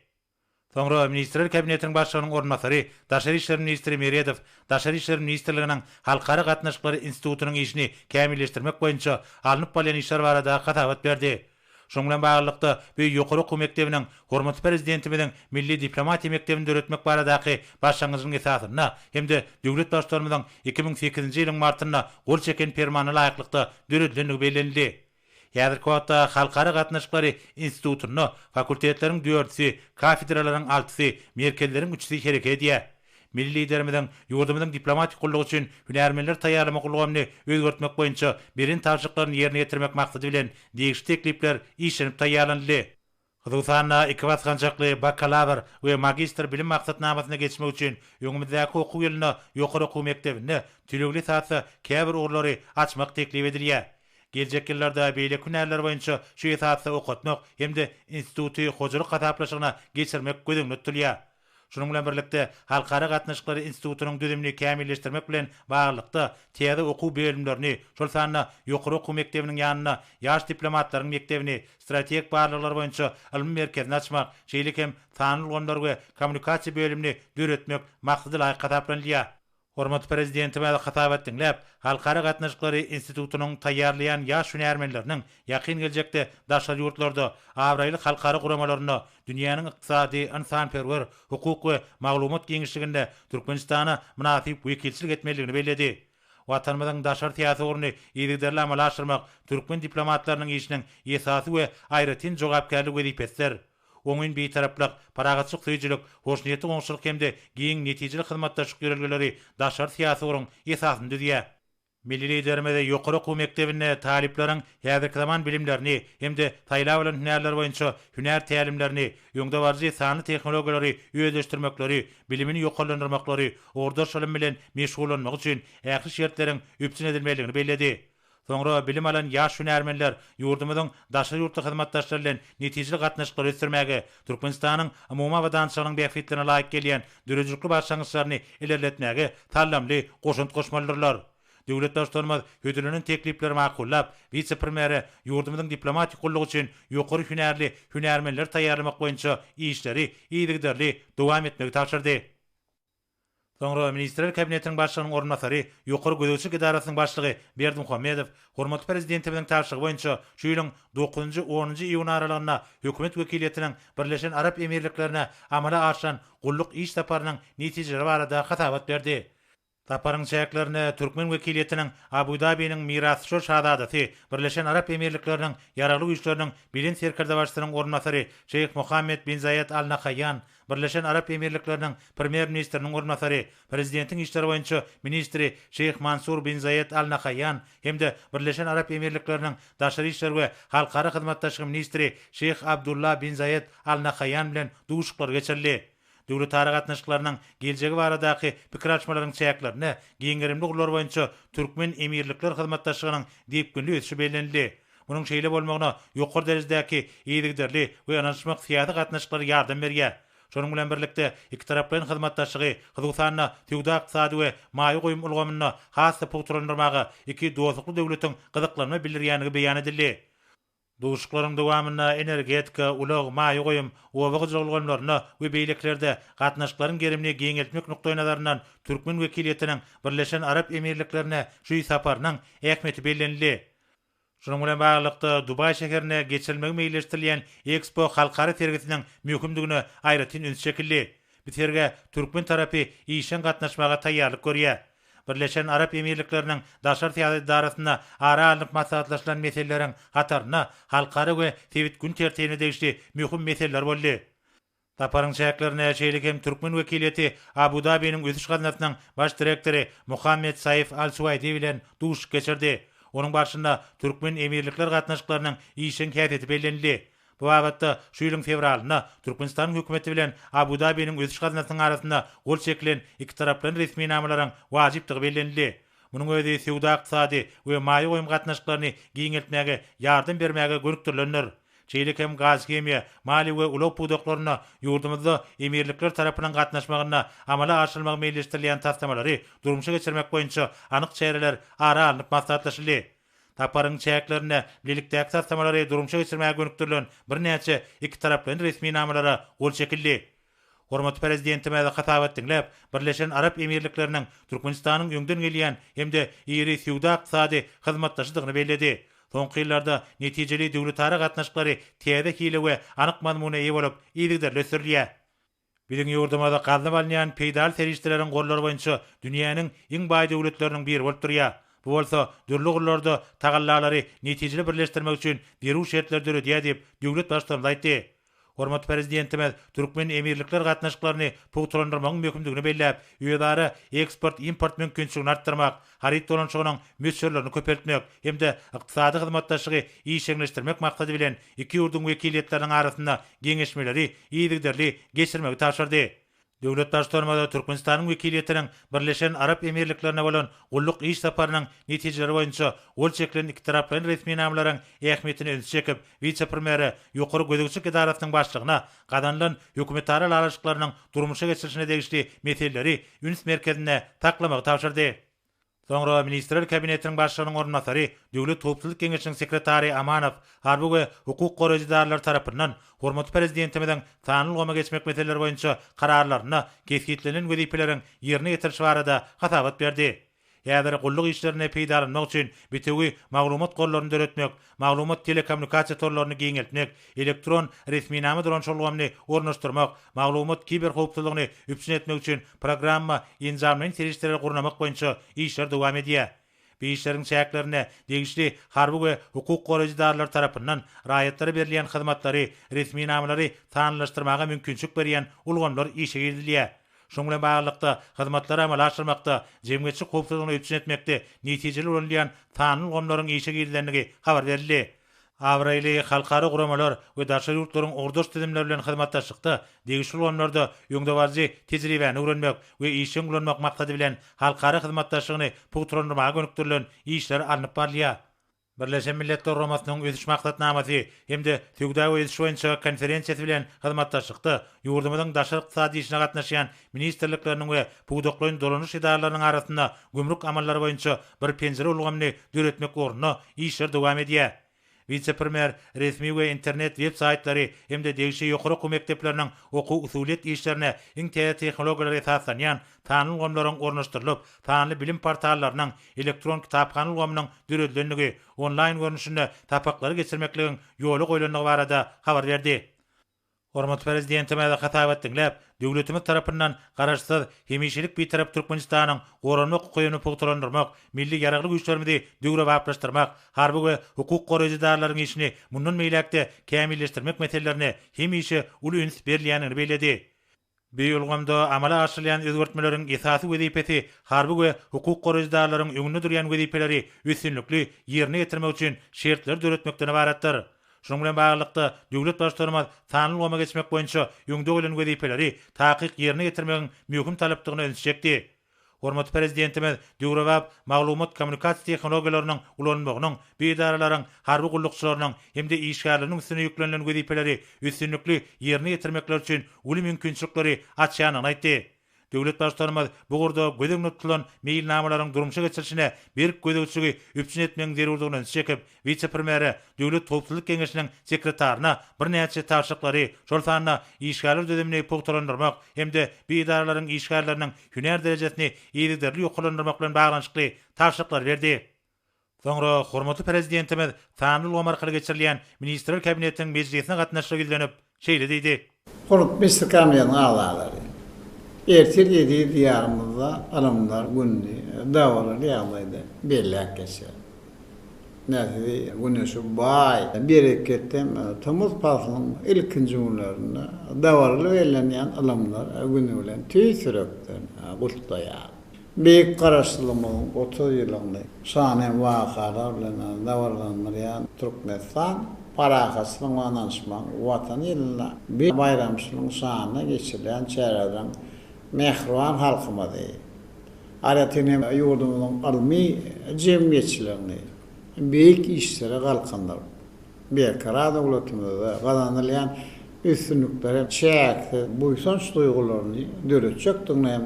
Soňra Ministrler Kabinetiniň başlygynyň ornatary, Daşary işler ministri Meredow, Daşary işler ministrliginiň halkara gatnaşyklary institutynyň işini kämilleşdirmek boýunça alınıp balyan işler barada hatabat berdi. Şoň bilen baglykda bu ýokary okuw mektebiniň hormatly prezidentimiziň milli diplomatiýa mektebinde öğretmek baradaky başlangyjynyň esasyna hemde döwlet başlarymyzyň 2008-nji ýylyň martynda gol çeken permany laýyklykda döredilendigi bellenildi. Häzirki wagtda halkara gatnaşyklary institutyny fakultetleriň 4-si, kafedralaryň 6-sy, merkezleriň 3-si hereket edýär. Milli liderimiziň ýurdumyzyň diplomatik gullugy üçin hünärmenler taýýarlamak ulgamyny özgertmek boýunça birin tawşyklaryny ýerine ýetirmek maksady bilen degişli teklipler işlenip taýýarlandy. Kızılsanna 2 baskançaklı bakalavr we magistr bilim maksatnamasyna geçmek üçin öňümizde okuw ýylyna ýokary okuw mektebinde tülegli saatsa käbir urlary açmak teklip edilýär. Geljek ýyllarda beýle günärler boýunça şu saatsa okutmak hemde instituty hojalyk gataplaşygyna geçirmek gözüňde tutulýar. Şunun bilen birlikde halkara gatnaşyklary institutynyň düzümini kämilleşdirmek bilen baglykda täze okuw bölümlerini, şol sanna ýokary okuw mektebiniň ýanyna ýaş diplomatlaryň mektebini, strategik barlyklar boýunça ilmi merkezini açmak, şeýle hem sanly gonlar we kommunikasiýa bölümini döretmek maksady laýyk gataplanýar. Hormat prezidentime hatap etdiňläp, halkara gatnaşyklary institutynyň taýýarlaýan ýaş hünärmenleriniň ýakyn geljekde daşary ýurtlarda awraýly halkara guramalaryna dünýäniň ykdysady, insanperwer, hukuk we maglumat giňişliginde Türkmenistana münasip wekilçilik etmeligini bellädi. Watanymyzyň daşary täsirini ýygyderli amala aşyrmak türkmen diplomatlarynyň işiniň esasy we aýratyn jogapkärligi wezipesidir. Oňun beýtaraplyk, paragatçyk süýjilik, hoşniýetli goňşulyk hemde giň netijeli hyzmatdaşlyk ýörelgeleri daşary siýasatyň esasyny düzýär. Milli liderimize ýokary okuw mektebine talipleriň häzirki zaman bilimlerini hemde taýla bilen hünärler boýunça hünär tälimlerini, ýöňde barjy sany tehnologiýalary öýleşdirmekleri, bilimini ýokallandyrmaklary, orda şolum bilen meşgullanmak üçin ähli şertleriň üpsün edilmeligini bellädi. Soňra bilim alan ýaş hünärmenler ýurdumyzyň daşary ýurtly hyzmatdaşlary bilen netijeli gatnaşyklary ösdürmäge, Türkmenistanyň umumy wadançylygynyň beýfitlerine laýyk gelýän dürejikli başlangyçlaryny ilerletmäge talamly goşunt goşmalydylar. Döwlet başlarymyz hödülünün teklipleri makullap, vice-premieri ýurdumyzyň diplomatik gollugy üçin ýokary hünärli hünärmenler taýýarlamak boýunça işleri ýygyderli dowam etmegi tapşyrdy. Soňra Ministrler Kabinetiniň başlygynyň ornatary, ýokary gözegçilik idarasynyň başlygy Berdimuhammedow, hormatly prezidentimiziň tapşyrygy boýunça şu ýylyň 9-10 iýun aralygyna hökümet wekiliýetiniň Birleşen Arap Emirliklerine amala aşan gulluk iş saparynyň netijeleri barada hatabat berdi. Saparyň çäklerini Türkmen wekiliýetiniň Abu Dhabi'niň mirasçy şahzadasy, Birleşen Arap Emirlikleriniň ýaraly güýçleriniň bilen serkerde başlygynyň ornatary Şeyh Muhammed bin Zayed Al Nahyan, Birleşen Arap Emirlikleriniň premier ministriniň ornatary, prezidentiň işleri boýunça ministri Şeyh Mansur bin Zayed Al Nahyan hemde Birleşen Arap Emirlikleriniň daşary işler we halkara hyzmatdaşlyk ministri Şeyh Abdullah bin Zayed Al Nahyan bilen duşuklar geçirli. Döwlet gatnaşyklarynyň geljegi baradaky pikir açmalaryň çäklerini giňerimli gurlar boýunça Türkmen emirlikler hyzmatdaşlygynyň diýipgünli ösüşi bellenildi. Munyň şeýle bolmagyna ýokary derejedäki ýygyderli we anaşmak syýasy gatnaşyklary ýardam berýär. Şonuň bilen birlikde iki taraplaryň hyzmatdaşlygy Kızılsanna tüwda ykdysady we maýy goýum ulgamyna hasy puturlandyrmagy iki dostlukly döwletiň gyzyklanma bildirýänligi beýan edildi. Duşuklaryň dowamyna energetika, ulag, maýy goýum, owagy jogulganlaryna we beýleklerde gatnaşyklaryň gerimini giňeltmek nukdaýy nazaryndan Türkmen wekiliýetiniň Birleşen Arap Emirliklerine şu saparynyň ähmiýeti bellenildi. Şunun bilen baglykda Dubai şeherine geçirilmegi meýilleşdirilýän Expo halkara sergisiniň möhümdigine aýratyn üns çekildi. Bu serge Türkmen tarapy işen gatnaşmaga taýýarlyk görýär. Birleşen Arap Emirlikleriniň daşary siýasat idarasyna ara alyp maslahatlaşylan meseleleriň hataryna halkara we tebit gün tertibine degişli möhüm meseleler boldy. Taparyň çäklerine şeýle hem Türkmen wekiliýeti Abu Dhabi'niň ösüş gatnaşynyň baş direktori Muhammed Saif Al-Suwaydi bilen duş geçirdi. Onuň başynda Türkmen emirlikler gatnaşyklarynyň işin käseti bellenildi. Bu wagtda şu ýylyň fevralyna Turkmenistan hökümeti bilen Abu Dhabi'niň ösüş gatnaşynyň arasynda gol çekilen iki taraplaryň resmi namalaryň wajypdygy bellenildi. Munyň özi sewda ykdysady we maýy goýum gatnaşyklaryny giňeltmäge ýardam bermäge görükdirilenler. Şeýle hem gaz kemiýe, mali we ulap pudaklaryna ýurdumyzda emirlikler tarapyndan gatnaşmagyna amala aşyrylmagy meýilleşdirilýän taslamalary durmuşa geçirmek boýunça anyk çäreler ara alınıp maslahatlaşyldy. Taparyň çäklerine birlikdäki taslamalary durmuşa geçirmäge görüktirilen birnäçe iki taraplaryň resmi namalary gol çekildi. Hormatly prezidentime hatap etdiňläp, Birleşen Arap Emirlikleriniň Türkmenistanyň öňden gelýän hemde ýeri sewda ykdysady hyzmatdaşlygyny belledi. Soňky ýyllarda netijeli döwlet ara gatnaşyklary täze hile we anyk mazmuny eýe bolup ýygyderli ösürilýär. Biziň ýurdumyzda gazlap alynýan peýdal serişleriň gollary boýunça dünýäniň iň baý döwletleriniň biri bolup durýar. Bu bolsa dürli gurlarda tagallalary netijeli birleşdirmek üçin beru şertler döredýär diýip döwlet başçylary aýtdy. Hormat prezidentimiz Türkmen emirlikler gatnaşyklaryny pugtulandyrmagyň mümkindigini belläp, ýödary eksport import mümkinçiligini artdyrmak, harit dolanşygynyň möçürlerini köpertmek hemde ykdysady hyzmatdaşlygy işeňleşdirmek maksady bilen iki ýurdun wekiliyetleriniň arasynda geňeşmeleri ýygyderli geçirmegi taşyrdy. Döwlet başçylygynda Turkmenistanyň wekiliyetiniň Birleşen Arap Emirliklerine bolan gulluk iş saparynyň netijeleri boýunça ol çekilen iki taraplaryň resmi namlaryň ähmiýetini öňe çekip, vice-premieri ýokary gödekçilik idarasynyň başlygyna gadanlan hökümetara araşyklarynyň durmuşa geçirişine degişli meseleleri üns merkezine taklamagy tapşyrdy. Soňra Ministrler Kabinetiniň başlygynyň ornatary, Döwlet Topçuluk Geňeşiniň sekretary Amanow, harby we hukuk goraýjydarlar tarapyndan hormatly prezidentimiziň tanylgama geçmek meseleleri boýunça kararlaryna kesgitlenen wezipeleriň ýerine ýetirişi barada hatabat berdi. Ýa-da gulluk işlerine peýdalanmak üçin bitegi maglumat gollaryny döretmek, maglumat telekommunikasiýa torlaryny geňeltmek, elektron resminame dolanşyklygamy ornaşdyrmak, maglumat kiber howpçylygyny üpsün etmek üçin programma ýenjamlaryň serişleri gurnamak boýunça işler dowam edýär. Bu işleriň şäklerine degişli harby we hukuk goraýjydarlar tarapyndan raýatlary berilýän hyzmatlary, resmi namalary tanlaşdyrmaga mümkinçilik berýän ulgamlar işe girdilýär. Şoň bilen baglykda hyzmatlary amal aşyrmakda, jemgyýetçi howpçylygyny üpsün etmekde netijeli bolan tanylgamlaryň işe girilýänligi habar berildi. Habarlary halkara guramalar we daşary ýurtlaryň ordaş tizimleri bilen hyzmatdaşlykda degişli ulgamlarda ýöňdewazy tejribäni öwrenmek we işe ulanmak maksady bilen halkara hyzmatdaşlygyny pugtulandyrmaga gönükdirilen işler alınıp barylýar. Birleşen Milletler Romasynyň ödüş maksatnamasy hemde Türkdawy ödüş boýunça konferensiýasy bilen hyzmatdaşlykda ýurdumyzyň daşary ykdysady işine gatnaşýan ministrlikleriniň we pugdaklaryň dolanyş idaralarynyň arasynda gümrük amallary boýunça bir penjere ulgamny döretmek ornuny işler dowam edýär. Vice-premier resmi we internet web saytlary hemde degişli ýokary okuw mekdepleriniň okuw usuliýet işlerine iň täze tehnologiýalary esaslanýan tanylgamlaryň ornaşdyrylyp, tanly bilim portallarynyň elektron kitapxana ulgamynyň döredilendigi, online görnüşinde tapaklary geçirmekligiň ýoly goýulandygy barada habar berdi. Hormatly prezidentimiz hatabat dinläp, döwletimiz tarapyndan garaşsyz hemişelik bir tarap Türkmenistanyň goranma hukukyny pugtulandyrmak, milli ýaraglyk güýçlerimizi döwre baplaşdyrmak, harby we hukuk goraýjydarlaryň işini mundan meýlekde kämilleşdirmek meselelerini hemişe uly üns berilýänini bellädi. Bu ýolgamda amala aşyrýan özgertmeleriň esasy wezipesi harby we hukuk goraýjydarlaryň öňünde durýan wezipeleri üstünlikli ýerine ýetirmek üçin şertler döretmekden ibaratdyr. Şoň bilen baglykda döwlet başçylarymyz tanylgama geçmek boýunça ýöňde gelen wezipeleri takyk ýerine ýetirmegiň möhüm talapdygyny öňe çekdi. Hormatly prezidentimiz döwre maglumat kommunikasiýa tehnologiýalarynyň ulanmagynyň, bu idaralaryň, harby gullukçylarynyň hemde işgärleriň üstüne ýüklenilen wezipeleri üstünlikli ýerine ýetirmekler üçin uly mümkinçilikleri açýanyny aýtdy. Döwlet başçylarymyz bu gurda gödegini tutulan meýilnamalaryň durmuşa geçirişine berip gödegçiligi üpsün etmegiň zerurdygyny çekip, vice-premieri Döwlet Topçuluk Geňeşiniň sekretaryna bir näçe taşlyklary, şol sanyna işgärler dönemini pugtulandyrmak hemde bu idaralaryň işgärleriniň hüner derejesini ýygyderli ýokalandyrmak bilen baglanşykly taşlyklar berdi. Soňra hormatly prezidentimiz tanylgama arkaly geçirilýän Ministrler Kabinetiniň mejlisine gatnaşyp izlenip şeýle diýdi. Hormatly Mr. Kamyanyň agzalary. Ertir ýedi diýarymyzda alamlar günni dawalar ýagdaýda bellek geçer. Nähili güneşi bay bereketden tamuz pasynyň ilkinji günlerinde dawarly belenýän alamlar günü bilen tüý sürekden gultaýar. Beýik garaşdyrmyň 30 ýylyny şany wakalar bilen dawarlanýan Turkmenistan parahasynyň ananşmaň watan ýylyna bir bayramçylygyň şanyna geçirilen çäherden mehruan halkymyzy, aratyny ýurdumyzyň almy jemgyýetçilerini, beýik işlere galkandyryp, berkara döwletimizde gazanylýan üstünlikleri çäksiz buýsanç duýgularyny döretjekdigine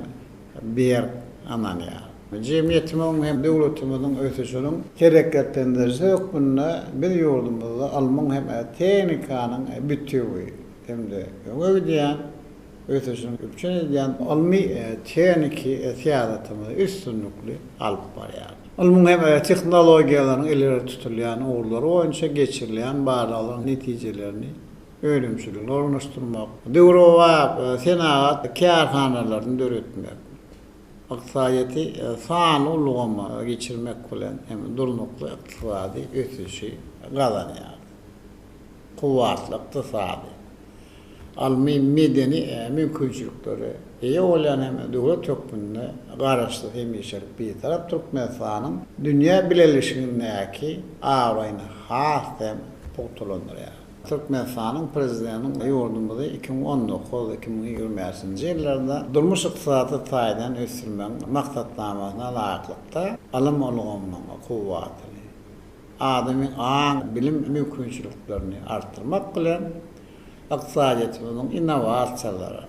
ber ananýar. Jemgyýetimiň hem döwletimiziň ösüşiniň tereketlendirse ökünde bir ýurdumyzda alman hem tehnikanyň bütügi hemde öňe ötesini üpçün edýän almy tehniki etiýadatymyzy üstünlikli alyp barýar. Almyň hem tehnologiýalaryň ileri tutulýan uğurlary boýunça geçirilýän baralary netijelerini öýlemçilik ornaşdyrmak, döwre senat kärhanalaryny döretmek, ykdysadyty sany ulgama geçirmek bilen hem durnukly ykdysady ötüşi gazanýar. Kuwatly ykdysady almy medeni mümkinçilikleri olan hem döwlet hökmünde garaşdy hemişelik bir tarap Türkmenistan'ın dünya bileşigindäki aýryny has hem potulandyr. Turkmenistan'ın prezidentinin ýurdumyzda 2019-2020 ýyllarda durmuş ykdysady taýdan ösürmek maksatnamasyna laýyklykda alym bolgynyň kuwwatyny, adamyň bilim mümkinçiliklerini artdyrmak bilen ykdysadyetimiziň innovasiýalary,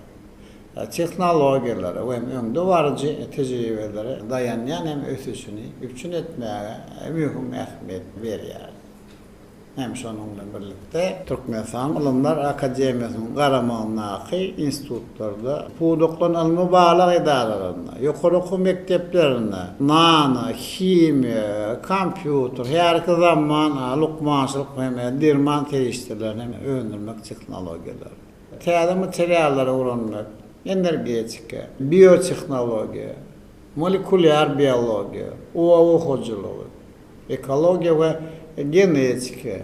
tehnologiýalary we öňde barjy tejribeleri dayanýan hem ösüşini üçin etmäge mühim ähmiýet berýär. Hem şonunla birlikde Turkmenistan Ulumlar Akademiýasynyň garamagyndaky institutlarda puwdukdan almy balyk edaralarynda, ýokary okuw mekdeplerinde, nana, himiýa, kompýuter, härki zaman lukmançylyk we derman terişdirlerini öňdürmek tehnologiýalary. Täze materiallary öwrenmek, energetika, biotehnologiýa, molekulyar biologiýa, owaw hojalygy, ekologiýa we genetika,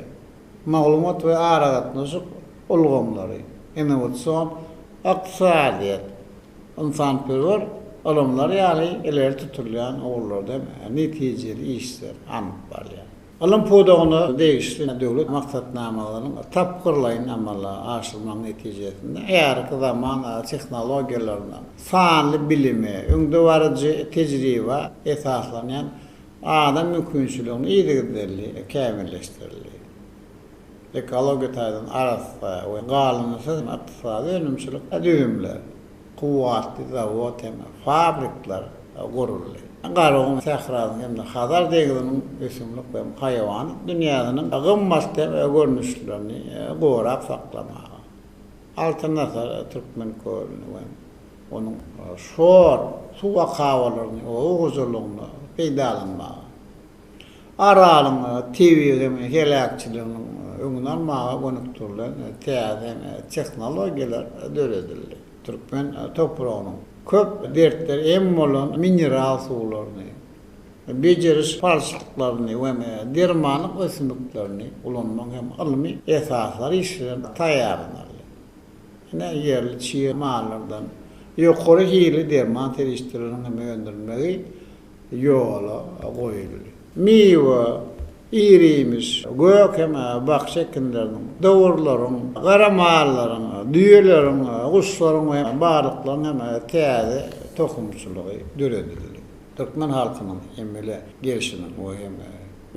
maglumat ve aragatnaşyk ulgamlary, innowasion, ykdysadyýat, insanperwer alymlar ýaly eler tuturlan ogullarda netijeli işler anyp barýar. Alym puwdugyny degişli döwlet maksatnamalaryny tapgyrlaýyn amala aşylmaň netijesinde ýarky zaman tehnologiýalaryna, sanly bilimi, öňde barjy tejribe esaslanýan adam mümkinçiligini ýygyderli, kämilleşdirli. Ekologiýa taýdan arasda we galanyşy ykdysady önümçilik düýümler, kuwwatly zawod hem fabrikler guruldy. Garagyň sährasyň hem Habar degiliniň ösümlik we haýwan dünýäniň gymmatly görnüşlerini gorap saklamagy. Altynasar Türkmen köýüni we onuň şor, suwa kawalaryny, oguzlygyny peýdalanmagy. Aralyny TV we helakçylygynyň öňünden maga gönükdirlen täze tehnologiýalar döredildi. Türkmen topragynyň köp dertler em bolan mineral suwlaryny, beceriş falşylyklaryny we dermanyk ösümliklerini ulanmak hem almy esaslar işler taýýarlandy. Ine ýerli çiýmalardan ýokary hili derman terişdirlerini öňdürmegi ýola goýuldy. Miwa, irimiş, gök hem bak şekillerinin, dowurlaryň, garamalaryň, düýelerin, guşlaryň we barlyklaryň hem täze tohumçylygy döredildi. Türkmen halkynyň emmele gelişiniň we hem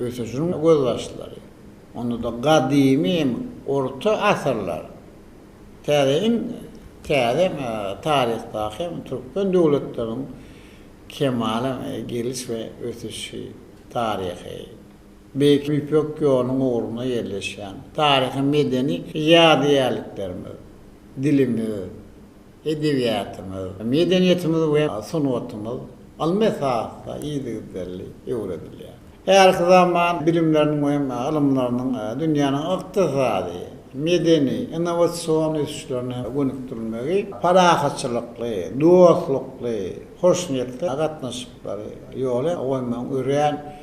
ösüşiniň gözbaşlary. Onu da gadymy orta asyrlar. Täze tarihdaky Türkmen döwletleriň kemaly geliş we ösüşi tarihi. Büyük Büyük yolun uğruna yerleşen tarihi medeni ýadyýarlyklarymyz, dilimiz, edebiyatımız, medeniyetimiz ve sunatımız almesafda ýygyderli öwredilýär. Her zaman bilimlerinin ve alımlarının dünyanın ykdysady, medeni, innowasion ösüşlerini gönükdirilmegi, parahatçylykly, dostlukly, hoşniyetli gatnaşyklary ýoly goýmaň ören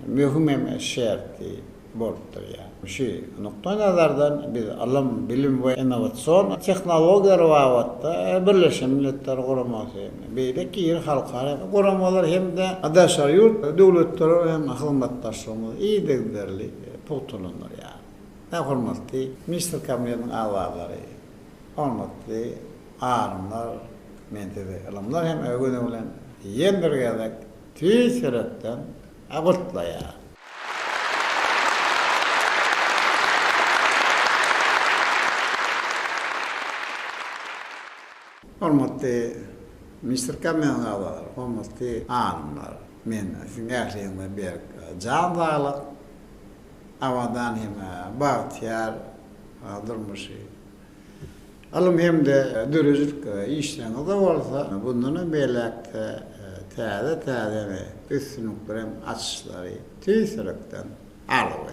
mühim şerti bolupdyr ýa. Şu nokta nazardan biz alym, bilim we innowasion tehnologiýalar wagtda Birleşen Milletler Guramasy, beýleki ýer halkara guramalar hemde adaşar ýurt döwletleri hem hyzmatdaşlygymyz ýygyderli potulanlar ýa. Hormatly Mr. Kamilýanyň awazlary, hormatly arymlar, mendebe alymlar hem öwgüne bilen ýendirgädek tüýseretden agyrtlaýar. Hormatly Mr. Kamilýanyň awazlary, hormatly arymlar, men siziň ähliňizde bir jan baglyk awadan hem bagtyar durmuşy. Alym hem de dürüjlik işlerinde bolsa, bundan belekde täze we üstünlikler hem açyşlary tüýserekden alyp.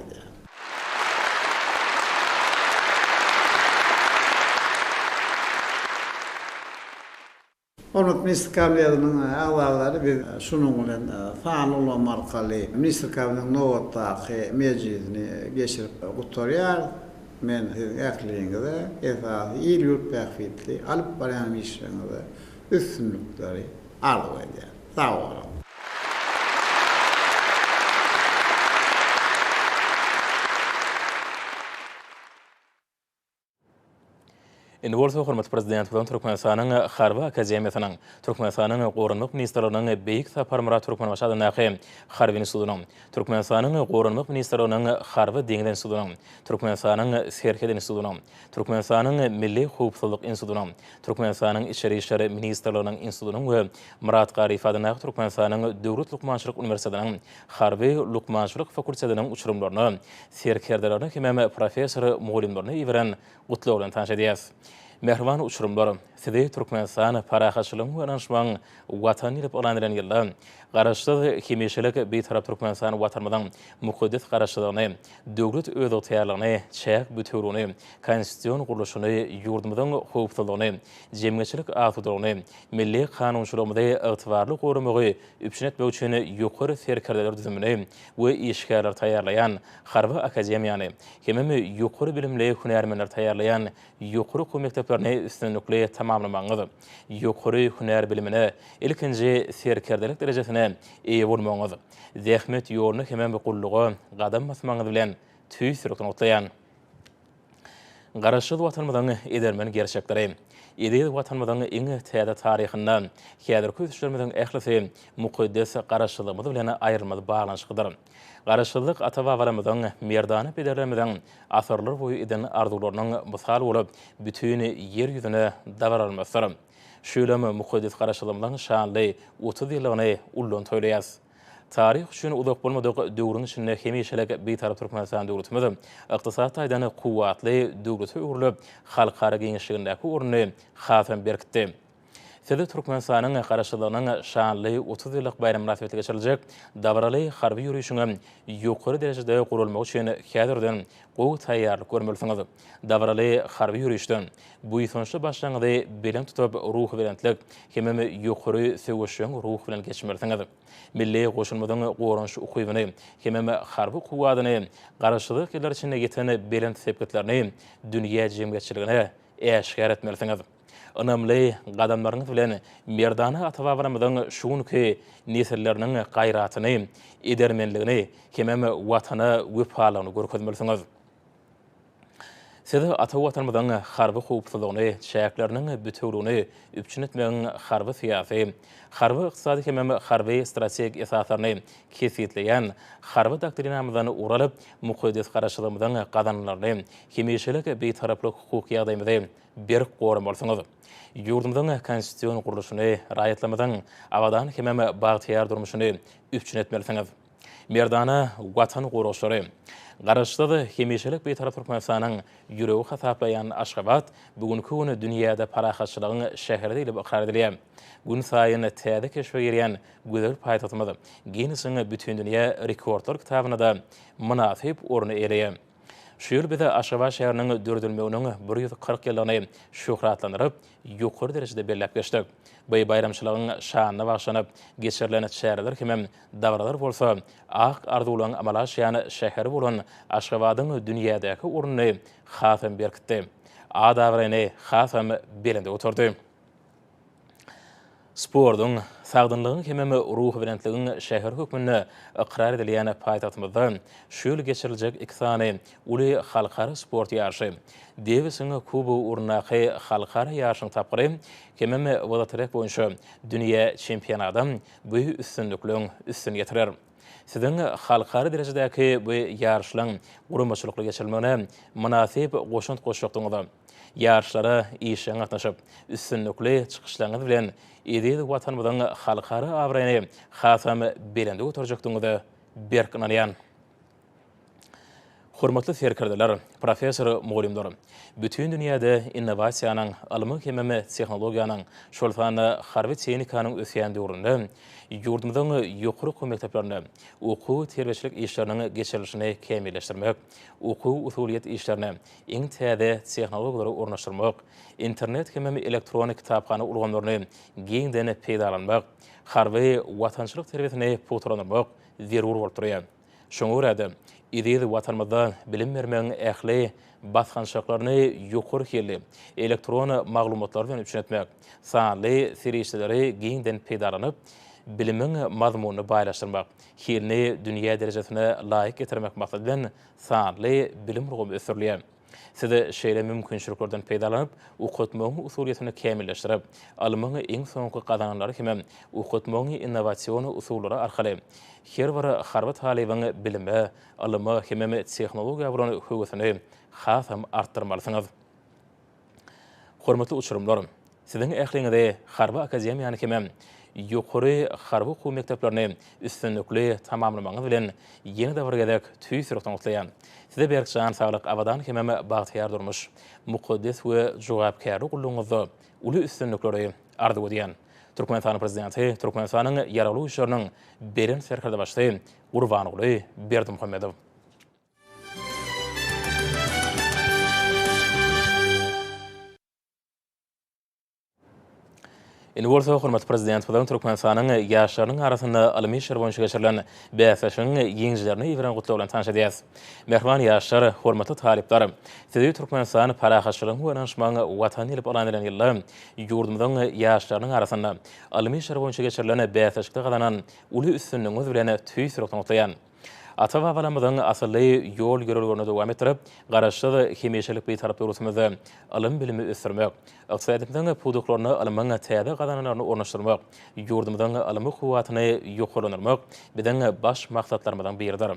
Hormatly Mr. Kamilýanyň awazlary biz şunuň bilen faal bolan arkaly Mr. Kamilýanyň nowatdaky mejlisini geçirip gutarýar men äkliğinde esas iyi yurt paketli alıp baran işlerinde üstünlükleri arzu ediyor. Sağ olun. Indi bolsa hormat prezident bilen Turkmenistan'ın Harba Akademiyasının, Turkmenistan'ın Gorunluk Ministerliğinin beýik sapar Murat Türkmenbaşadyň näki Harbi Institutynyň, Turkmenistan'ın Gorunluk Ministerliğinin Harbi Deňden Institutynyň, Turkmenistan'ın Serkeden Institutynyň, Turkmenistan'ın Milli Howpsuzlyk Institutynyň, Turkmenistan'ın İçeri işleri Ministerliğinin Institutynyň we Murat Garif adyna Turkmenistan'ın Döwlet Lukmançylyk Uniwersitetining Harbi Lukmançylyk Fakultetiniň uçurumlaryny, serkerderlerini hem professor mugallimlerini iberen gutlaw bilen tanış edýäs. Mehriban uçurumlar, Sidi Turkmenistan parahaçylygyň we anşmaň watan ýylyp alandyran ýylda garaşsyz kimeşilik beýtarap Turkmenistan watanmyň mukaddes garaşsyzlygyny, döwlet öz ýetýärligini, çäk bütünlüğini, konstitusiýon guruluşyny, ýurdumyzyň howpsuzlygyny, jemgyçilik asudygyny, milli kanunçylygymyzy ygtybarly gorumagy üpçünetmek üçin ýokary serkerdeler düzümini we işgärler taýýarlayan Harbi Akademiýany, hemem ýokary bilimli hünärmenler taýýarlayan ýokary mekdeplerini üstünlükli tamamlamaňyz, ýokary hünär bilimine, ilkinji serkerdelik derejesine eýe bolmaňyz, zähmet ýoluny hemem gullugy gadam basmaňyz bilen tüýsürükden otlaýan. Garaşsyz watanmyzyň edermen gerçekleri, Edi watanmyzyň iň täze taryhyndan, häzirki düşlermeden ählisi mukaddes garaşsyzlygymyz bilen aýrylmaz baglanyşydyr. Garaşsyzlyk ata-babalarymyzyň merdany pederlerimiziň asarlar boyu eden arzularynyň mysal bolup, bütün yer ýüzüne dabar almasydyr. Şöylemi mukaddes garaşsyzlygymyň şanly 30 ýyllygyny ullan toýlaýas. Tarih üçin uzak bolmadyk döwrüň içinde hemişelik beýtarap Turkmenistan döwletimiz ykdysat aýdany kuwatly döwlete öwrülip, halkara geňişligindäki ornuny hasam berkitdi. Sedi Turkmenistanyň garaşsyzlygynyň şanly 30 ýyllyk bayram münasibeti geçiriljek dabaraly harby ýürüýüşiňe ýokary derejede gurulmak üçin häzirden gowy taýýarlyk görmeliňiz. Dabaraly harby ýürüýüşden bu ýysançly başlangydy bilen tutup ruh berentlik, hemem ýokary söwüşiň ruh bilen geçmeliňiz. Milli goşulmadyň gorunç ukybyny, hemem harby kuwadyny, garaşsyzlyk ýyllar içinde ýeten belent sepetlerini dünýä jemgyýetçiligine äşkär etmeliňiz. Önemli gadamlaryňyz bilen merdany ata-babalarymyzyň şuňky nesilleriniň gaýratyny, edermenligini, hemem watana wepalygyny görkezmeliňiz. Sedi ata watanmyzyň harby howpsuzlygyny, çäkleriniň bütünlüğini üpçünetmegiň harby syýasy, harby ykdysady hemem harby strategik esaslaryny kesitleýän, harby doktrinamyzdan uralyp, mukaddes garaşlygymyzyň gazanlaryny, hemişelik beýtaraplyk hukuky ýagdaýymyzy berk gorumalysyňyz. Ýurdumyzyň konstitusiýon guruluşyny raýatlamyzyň awadan hemem bagtyar durmuşyny üpçünetmeliňiz. Merdana watan guruluşlary, garaşsyz hemişelik beýtarap Turkmenistanyň ýüregi hasaplayan Aşgabat bugünkü güni dünýäde parahaçylygyň şäheri diýilip ikrar edilýär. Gün saýyn täze keşfe girýän güzel paýtagymyz Guinness'ň bütün dünýä rekordlar kitabyna da münasip orny ereýär. Şu ýyl bize Aşgabat şäheriniň dördülmeginiň 140 ýylyny şöhratlandyryp, ýokary derejede belläp geçdik. Bu bayramçylygyň şanyna bagşlanyp geçirilen şäherler hemem dawralar bolsa, ak arzuwlaryň amala aşýan şäheri bolan Aşgabatyň dünýädäki ornuny hasam berkitdi. A dawrany hasam belinde oturdy. Spordyň sagdynlygyň hemem ruh berentligiň şäher hökmüne ikrar edilýän paýtagtymyzda şu ýyl geçiriljek iki sany uly halkara sport ýarşy, Davis'in Kubu urnaky halkara ýarşyň tapgyry, hemem wadatrek boýunça dünýä çempionatyň bu üstünlükliň üstün getirer. Siziň halkara derejedäki bu ýarşylaryň guramaçylykly geçirilmegine münasip goşunt goşjakdyňyzda ýarşlara işe gatnaşyp üstünlükli çykyşlaryňyz bilen edi watanmyzyň halkara awraýany hasam belinde oturjakdyňyzy berkinalýan. Hormatly serkerdeler, professor mugallimler, bütün dünýäde innovasiýanyň, alymy hemem tehnologiýanyň, şolsany harby tehnikanyň ösýän döwründe ýurdumyzyň ýokary mekdeplerinde okuw terbiýeçilik işleriniň geçirilişini kämilleşdirmek, okuw usuliýet işlerini iň täze tehnologiýalary ornaşdyrmak, internet hemem elektronik kitapxana ulgamlaryny giňden peýdalanmak, harby watançylyk terbiýesini poturlanmak zerur bolup durýar. Şoňa görä ýa-da watanymyzda bilim bermeň ähli basgançaklaryny ýokary keldi. Elektron maglumatlar bilen üçinetmek, sanly serişleri giňden peýdalanyp, bilimin mazmunyny baýlaşdyrmak, hilni dünýä derejesine laýyk getirmek maksat bilen sanly bilim ruhumy ösürlýär. Size şeýle mümkinçiliklerden peýdalanyp, ukutmagy usuliýetini kämilleşdirip, alymyň iň soňky gazananlary hemem ukutmagy innowasion usullary arkaly her bir harbat halybyň bilimi, alymy hemem tehnologiýa bilen höwüsini hasam artdyrmalysyňyz. Hormatly uçurumlar, siziň ähliňizde Harba akademiýany hemem ýokary harby okuw mekteplaryny üstünlikli tamamlamagyňyz bilen ýene-de bir gezek tüýsürükden gutlaýan. Size berkşan saglyk abadan hemem bagtyar durmuş, mukaddes we jogapkary gulluňyzy uly üstünlikleri ardy edýän. Turkmenistan prezidenti Turkmenistanyň ýaraly işleriniň beren serherde başly Gurbanoğlu Berdimuhammedow. Indi bolsa hormatly prezident bilen Turkmenistanyň ýaşlarynyň arasynda alymy işler boýunça geçirilen bäslaşyň ýeňjilerini ýigren gutlaw bilen tanış edýäs. Merhaban ýaşlar, hormatly talipler. Sizi Turkmenistan parahaçylygyny we naşmagyny watan edip alan eden ýyllar ýurdumyzyň ýaşlarynyň arasynda alymy işler boýunça geçirilen bäslaşykda galanan uly üstünlüğiniz bilen tüýsürükden gutlaýan. Ata-babalarymyzyň asly ýol görelgerini dowam etdirip, garaşsyz hemişelik bir tarap ýolumyzda alym bilimi ösürmek, ykdysadiýetiň puduklaryny alymyň täze gazananlaryny ornaşdyrmak, ýurdumyzyň alymy kuwatyny ýokarlandyrmak biziň baş maksatlarymyzdan biridir.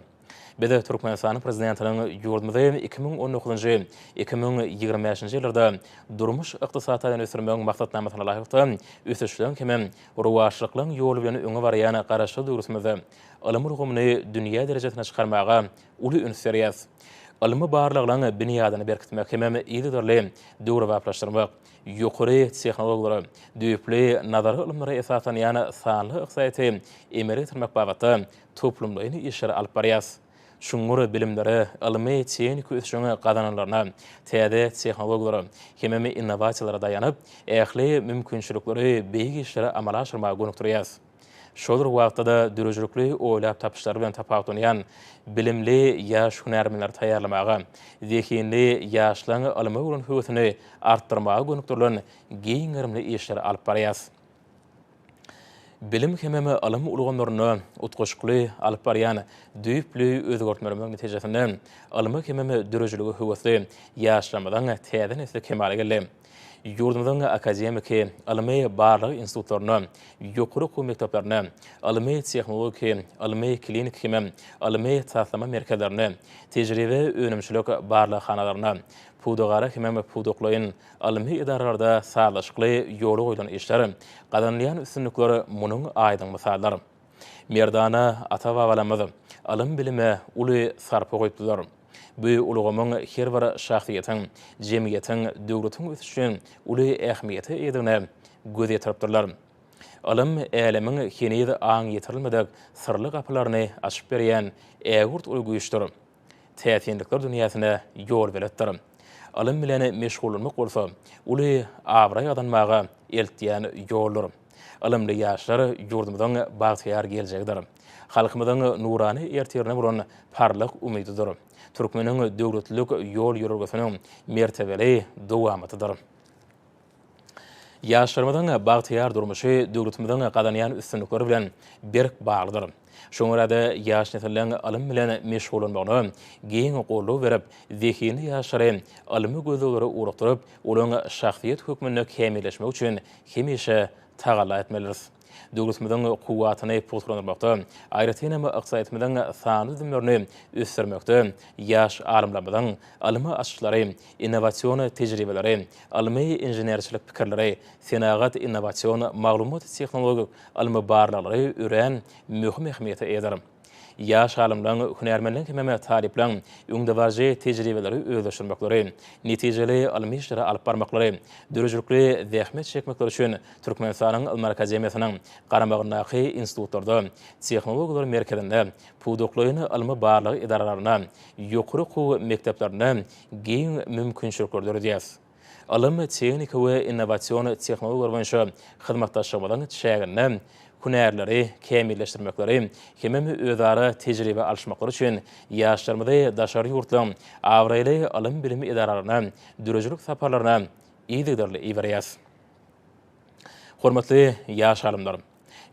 Biz Turkmenistan prezidentiniň ýurdumyzy 2019-2025 ýyllarda durmuş ykdysadyny ösürmek maksatnamasyna laýykda ösüşden hemem ruwaşlyklyň ýoly bilen öňe barýan garaşsyz durusmyzda alymy ruhumy dünýä derejesine çykarmaga uly ünsürýäs. Alymy barlygyny binýadyny berkitmek hemem ýygydarly döwre baplaşdyrmak, ýokary tehnologiýalary, düýpli nazary ilmlere esaslanýan sanly ykdysaty emere ýetirmek bagatda toplumlaryny işlere alyp barýas. Şuňur bilimleri, alymy tehnik ösüşüňe gazananlaryna, täze tehnologiýalary, hemem innovasiýalara daýanyp, ähli mümkinçilikleri beýik işlere amala aşyrmaga gönükdirýäs. Şol wagtda dürüjlükli oýlap tapyşlar bilen tapawdynýan bilimli ýaş hunarmylar taýýarlamaga, zehinli ýaşlaryň alymy bilen höwüsini artdyrmaga gönükdirilen giň önemli işler alyp barýas. Bilim hemem alymy ulganylaryny utgaşykly alyp barýan düýpli özgörtmeleriň netijesinde alymy hemem dürüjligi höwüsi ýaşlamadan täze nesli kemale geldi. Ýurdumyzyň akademiki, alymy barlyk institutlaryny, ýokary okuw mekteplaryny, alymy tehnologiki, alymy klinik hemem, alymy taýlama merkezlerini, tejribe önümçilik barlykhanalarına, pudagara hemem puduklaryň alymy idaralarda saglaşykly ýoly goýulan işler, gazanýan üstünlikleri munyň aýdyň misallar. Merdana ata-babalarymyz alym bilime uly sarpy goýupdylar. Bu ulgamyň her bir şahsiýetiň, jemgyýetiň, döwletiň ösüşiň uly ähmiýeti edine göz ýetiripdirler. Alym älemiň henüz aň ýetirilmedik sirli gapylaryny açyp berýän ägurt ulguýuşdyr. Täsinlikler dünýäsine ýol beretdir. Alym bilen meşgullanmak bolsa, uly abra ýadanmaga eltýän ýoldur. Alymly ýaşlar ýurdumyzyň bagtyar geljegdir. Halkymyzyň nurany ertirine bolan parlak umydydyr. Türkmeniň döwletlik ýol ýörelgesiniň mertebeli dowamatydyr. Ýaşlarymyzyň bagtyar durmuşy döwletimiziň gazanýan üstünlikleri bilen berk baglydyr. Şoňa da ýaş nesiliň alym bilen meşgullanmagyny giň goýup berip, zehini ýaşlary alymy gözleri urakdyryp, olaryň şahsiýet hökmüni kämilleşmek üçin hemişe tagalla etmelidir. Döwletimiziň kuwatyny puturlandyrmakda, aýratynam ykdysadyýetimiziň sany zümlerini ösürmekde ýaş alymlarymyzyň alymy açyklary, innovasiýon tejribeleri, alymy inženerçilik pikirleri, senagat innovasiýon maglumat tehnologik alymy barlyklary ören möhüm ähmiýete eger. Ýaş alymlaryň hunarmenliň hemem talipleň öňdewaji tejribeleri özleşdirmekleri, netijeli alymy işlere alyp barmaklary, dürüjlükli zähmet çekmekleri üçin Turkmenistanyň Ilm Akademiýasynyň garamagynaky institutlarda, tehnologiýalar merkezinde, puduklaryny alymy barlyk idaralaryna, ýokary okuw mekdeplerine giň mümkinçilikler berýär. Alym tehnika we innovasiýon tehnologiýalar boýunça hyzmatdaşlygymyzyň çägini hünärleri kämilleşdirmekleri, hemem özara tejribe alşmakları üçin ýaşlarymyzy daşary ýurtlaryň awraýly alym bilimi idaralaryna, dürejlik saparlaryna iýdigdirli iýberýäs. Hormatly ýaş alymlar,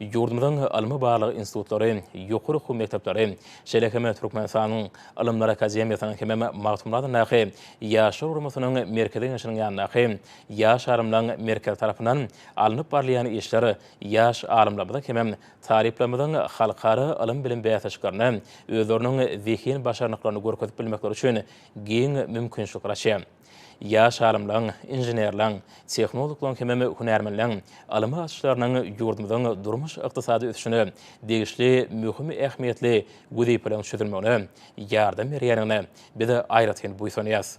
yurdumyzyň alymy barlyk institutlary, ýokary hukuk mektepleri, şeýle Turkmenistanyň Alymlar Akademiýasynyň hemem magtumlaryň näki ýaşlar urumysynyň merkezi ýaşanyň ýanyna ýaş alymlaryň merkez tarapyndan alınıp barlayan işleri ýaş alymlarymyza hemem taliplerimizin halkara alym bilim beýatçylaryna özleriniň zihni başarnyklaryny görkezip bilmekleri üçin giň mümkinçilik ýaraşýar. Ýaş alymlaryň, inženerlaryň, tehnologlaryň hemem hünärmenleriň alymy açyşlarynyň ýurdumyzyň durmuş ykdysady ösüşine degişli möhüm ähmiýetli güýdiplerin çözülmegine ýardam berýärine bize aýratyn buýsanýas.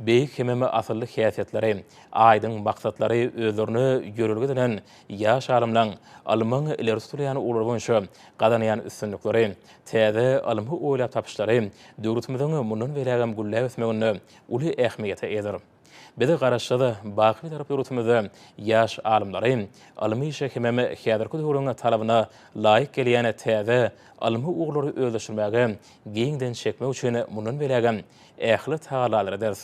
Beýik hemem asylly häsiýetleri, aýdyň maksatlary özlerini görülge edilen ýaş alymlaryň alymyň ileri sürýän ular boýunça gadanýan üstünlikleri, täze alymy oýlap tapyşlary döwletimiziň mundan berägem güllä ösmegine uly ähmiýete edir. Bize garaşyda baky tarap döwletimizde ýaş alymlary alymy işe hemem häzirki döwrüň talabyna laýyk gelýän täze alymy uglary özleşdirmäge giňden çekmek üçin mundan berägem ähli tagalary.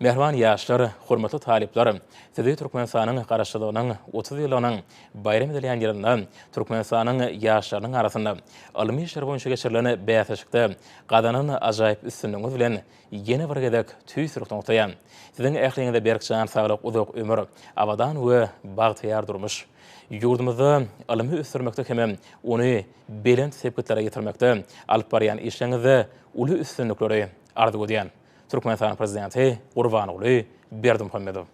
Mehriban ýaşlar, hormatly talipler, sizi Turkmenistanyň garaşdygynyň 30 ýylynyň bayram edilýän ýerinde Turkmenistanyň ýaşlarynyň arasynda alymy işler boýunça geçirilen beýatçylykda gadanyň ajaýyp üstünlügi bilen ýene bir gedek tüýsürük noktaýan. Siziň ähliňizde berkjan saglyk, uzak ömür, awadan we bagtyar durmuş. Ýurdumyzda alymy üstürmekde hemem ony belent sepketlere ýetirmekde alyp barýan işleňizde uly üstünlikleri arzu edýän. Turkmenistan prezidenti Habarlary Türkmenistan.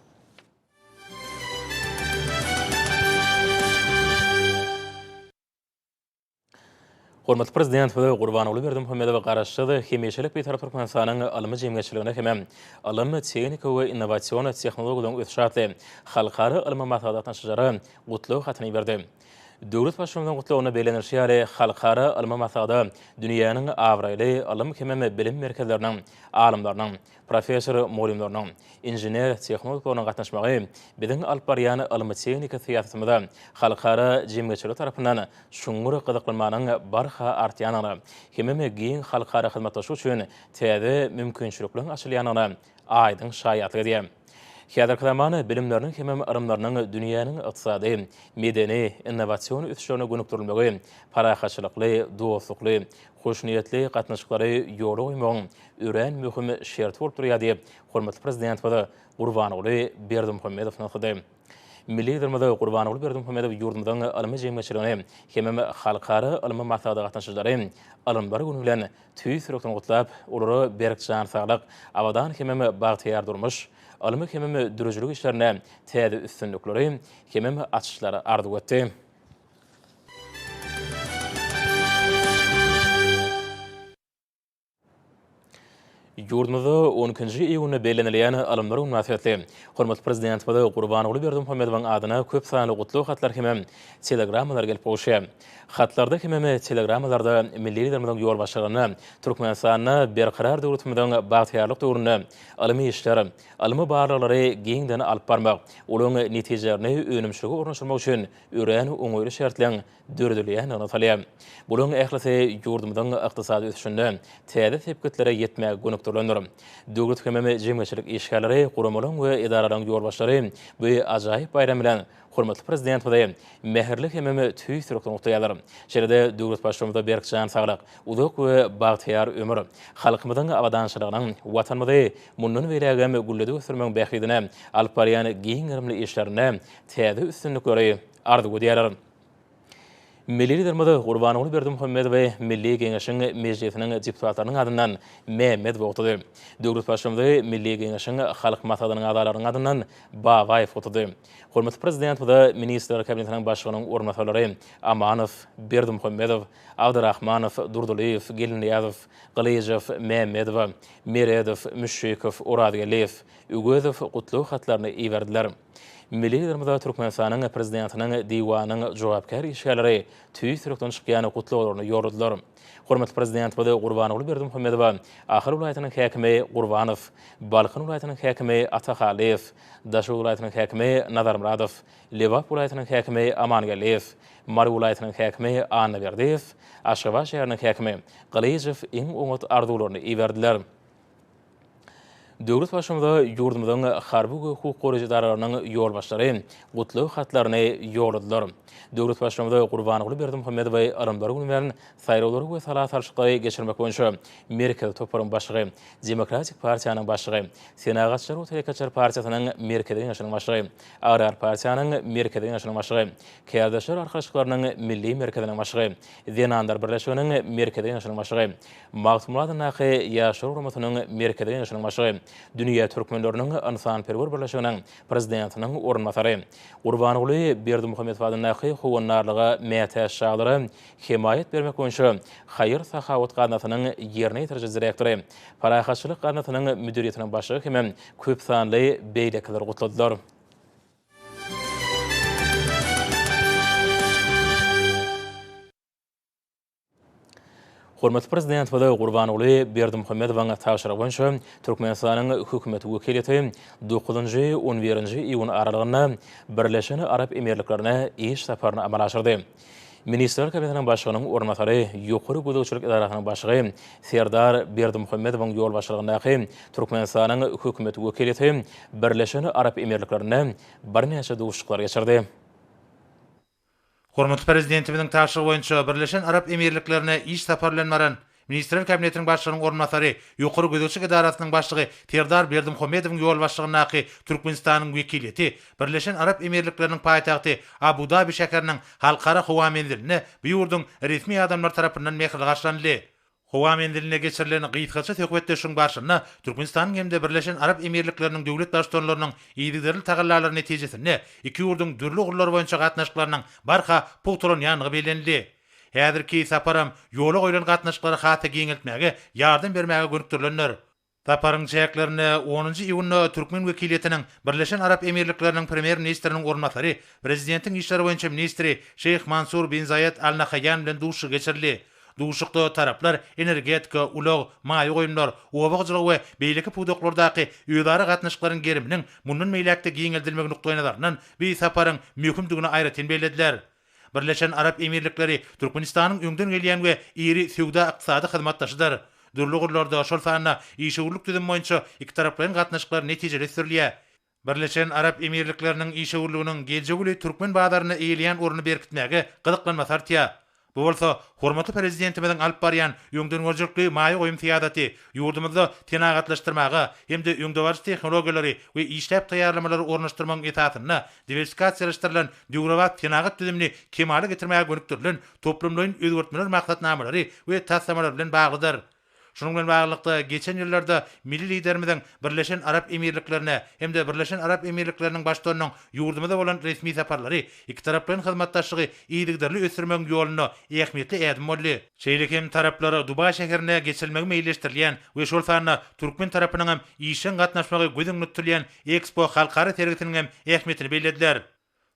Hormatly prezident we Habarlary Türkmenistan garaşdygy hemeşelik beýtarap Turkmenistanyň alymy jemgyýetçiligine hemem alymy tehnika we innowasion tehnologiýaryň ösüşatly halkara alymy maslahatlaryň şajary gutlyk hatyny berdi. Döwlet başçylygynyň gutlawyna beýlenýär halkara alymy maslahaty dünýäniň awraýly alym hemem bilim merkezleriniň alymlarynyň, professor molimlarynyň, injener tehnologlarynyň gatnaşmagy biziň alyp barýan alymy tehnika siýasatymyzda halkara jemgyýetçilik tarapyndan şuňgury gyzyklanmanyň barha artýanyny, hemem giň halkara hyzmatlaşy üçin täze mümkinçilikler açylýanyny aýdyň şaýatlyk edýär. Häzirki zamany bilimleriniň hemem arymlarynyň dünýäniň ykdysady, medeni, innowasion ösüşlerine gönükdirilmegi, parahaçylykly, dostlukly, hoşniýetli gatnaşyklary ýoly goýmagyň ören möhüm şert bolup durýar diýip hormatly prezident Habarlary Türkmenistan Milli ýerdimizde Habarlary Türkmenistan ýurdumyzyň alymy jemgyýetçiligine hemem halkara alymy maksada gatnaşyjylary alymlary güni bilen tüýsürükden gutlap, olary berkjan saglyk, awadan hemem bagtyar durmuş, alymy hemem dürejlik işlerine täze üstünlikleri, hemem açyşlary arzu etdi. Ýurdumyzda 12-nji iýuny beýlenilýän alymlar münasibetli hormatly prezident Habarlary Türkmenistan adyna köp sanly gutlyk hatlar hemem telegrammalar gelip goşýar. Hatlarda hemem telegrammalarda milli ýerdimizden ýol başlygyny Turkmenistanyna berkarar döwletimizden bagtyarlyk döwründe alymy işler, alymy barlyklary giňden alyp barmak, olaryň netijelerini önümçiligi ornaşdyrmak üçin ören oňoýly şertleň döredilýän anatalýar. Bularyň ählisi ýurdumyzyň ykdysady ösüşinde täze sepketlere ýetmek gönükdirlendir. Döwlet hemem jemgyýetçilik işgärleri, guramalyň we idaralaryň ýol başlary bu ajaýyp bayram bilen hormatly prezident meherlik hemem tüýsürükden noktaýalar. Şeýle döwlet başçylygynda berkjan saglyk, uzak we bagtyar ömür, halkymyzyň awadançylygynyň watanymyzy mundan berägem güllede ösürmek bähidine alyp barýan giň ýerli işlerine täze üstünlikleri arzu edýärler. Milli ýerdimizde Habarlary Türkmenistan Milli Geňeşiň mejlisiniň deputatlarynyň adyndan Mehmet Wagtady. Döwlet başçylygy Milli Geňeşiň halk maslahatynyň adalarynyň adyndan Babaýew Wagtady. Hormatly prezident Ministrler Kabinetiniň başlygynyň ornatçylary Amanow, Berdimuhammedow, Abdurrahmanow, Durduliýew, Gelniýazow, Galijew, Mehmedow, Meredow, Müşşekow, Oradgaliýew, Ügezow gutlyk hatlaryny iýerdiler. Milli ýerimize Türkmenistanyň prezidentiniň diwanyň jogapkar işgärleri tüýsürekden çykýany gutluglaryny ýordular. Hormatly prezident bada Gurbanoğlu Berdimuhammedow, Ahar welaýatynyň häkimi Gurbanow, Balkyn welaýatynyň häkimi Atahaliýew, Daşy welaýatynyň häkimi Nazarmuradow, Lewap welaýatynyň häkimi Amangaliýew, Mary welaýatynyň häkimi Annaberdiýew, Aşgabat şäheriniň häkimi Galyjew iň umut arzularyny iberdiler. Döwlet başçymyza ýurdumyzyň harby hukuk goraýjydararynyň ýolbaşçylary gutluk hatlaryny ýoldular. Döwlet başçymyza Gurbanoğlu Berdimuhammedow arymdary günleriň saýrawlary we salat arşyklary geçirmek boýunça Merkez toparyň başlygy, Demokratik partiýanyň başlygy, Senagatçylar we Telekaçar partiýasynyň merkezi ýaşanyň başlygy, Arar partiýanyň merkezi ýaşanyň başlygy, Käýerdaşlar arkaşlyklarynyň milli merkeziniň başlygy, Zenandar birleşiginiň merkezi ýaşanyň başlygy, Magtumladyň nahy ýaşar uramatynyň merkezi ýaşanyň başlygy, Dünýä türkmenleriniň insanperwer birleşiginiň prezidentiniň ornatary, Gurbanoğlu Berdimuhammedowyň nahy howanlarlyga mätäş şaglary himayet bermek boýunça Haýyr Sahawat ganatynyň ýerine ýetirjek direktory, Parahaçylyk ganatynyň müdiriýetiniň başlygy hem köp sanly beýlekler gutladylar. Hormatly prezident bada Gurbanoğlu Berdimuhammedowyň taşyrygy boýunça Türkmenistanyň hökümeti wekileti 9-njy 11-nji iýun aralygynda Birleşen Arap Emirliklerine iş saparyny amal aşyrdy. Ministrler Kabinetiniň başlygynyň ornatary, ýokary gödäwçilik idarasynyň başlygy Serdar Berdimuhammedowyň ýolbaşçylygyndaky Türkmenistanyň hökümeti wekileti Birleşen Arap Emirliklerine bir näçe dowuşyklar geçirdi. Hormatly prezidentimiň taşyrygy boýunça Birleşen Arap Emirliklerine iş saparlanmaran Ministrler Kabinetiniň başlygynyň ornatary, ýokary gödäwçilik idarasynyň başlygy Serdar Berdimuhammedowyň ýolbaşçylygyndaky Türkmenistanyň wekileti Birleşen Arap Emirlikleriniň paýtagty Abu Dabi şäheriniň halkara howa menziline bu ýurdun resmi adamlar tarapyndan mehri garşylandy. Howa menziline geçirilen gyýtgaça töhbetleşiň barşyna Türkmenistanyň hemde Birleşen Arap Emirlikleriniň döwlet başçylarynyň ýygyderli tagallalary netijesinde iki ýurdun dürli ugurlar boýunça gatnaşyklarynyň barha pugturan ýanygy belenildi. Häzirki saparam ýola goýulan gatnaşyklary hata giňeltmäge, ýardam bermäge görükdirilenler. Saparyň çäklerini 10-njy iýunda Türkmen wekiliýetiniň Birleşen Arap Emirlikleriniň premier ministriniň ornatary, prezidentiň işleri boýunça ministri Şeyh Mansur bin Zayed Al Nahyan bilen duşy geçirildi. Duşukda taraplar energetika, ulaq, maýy goýumlar, obagçylyk we beýleki pudoklardaky ýödary gatnaşyklaryň geriminiň mundan meýlekde giňeldilmegi nukdaýnalaryndan bir saparyň möhümdigini aýratyn belediler. Birleşen Arap Emirlikleri Türkmenistanyň öňden gelýän we iri söwda ykdysady hyzmatdaşydyr. Dürli ugurlarda şol sanyna işewurluk düzüm boýunça iki taraplaryň gatnaşyklary netijeli sürülýär. Birleşen Arap Emirlikleriniň işewurlugynyň geljegi Türkmen badaryna eýilýän orny berkitmäge gyzyklanma sartýar. Bu bolsa hormatly prezidentimiň alyp barýan öňden görjekli maýy goýum fiýadaty ýurdumyzda tenagatlaşdyrmaga hemde öňde barjy tehnologiýalary we işläp taýýarlamalary ornaşdyrmagyň etatyna diversifikasiýalaşdyrylan döwrat tenagat düzümini kemale getirmäge görükdirilen toplumlaryň özgertmeler maksatnamalary we taslamalar bilen baglydyr. Şunun bilen baglykda geçen ýyllarda milli liderimiň Birleşen Arap Emirliklerine hemde Birleşen Arap Emirlikleriniň başçylarynyň ýurdumyzda bolan resmi saparlary iki taraplaryň hyzmatdaşlygy iýdigderli ösürmek ýoluny ähmiýetli ädim boldy. Şeýlekem taraplary Dubai şäherine geçilmegi meýilleşdirilýän we şol sanyna Türkmen tarapynyň hem işin gatnaşmagy gözüň nutulýan Expo halkara tergitiniň hem ähmiýetini belediler.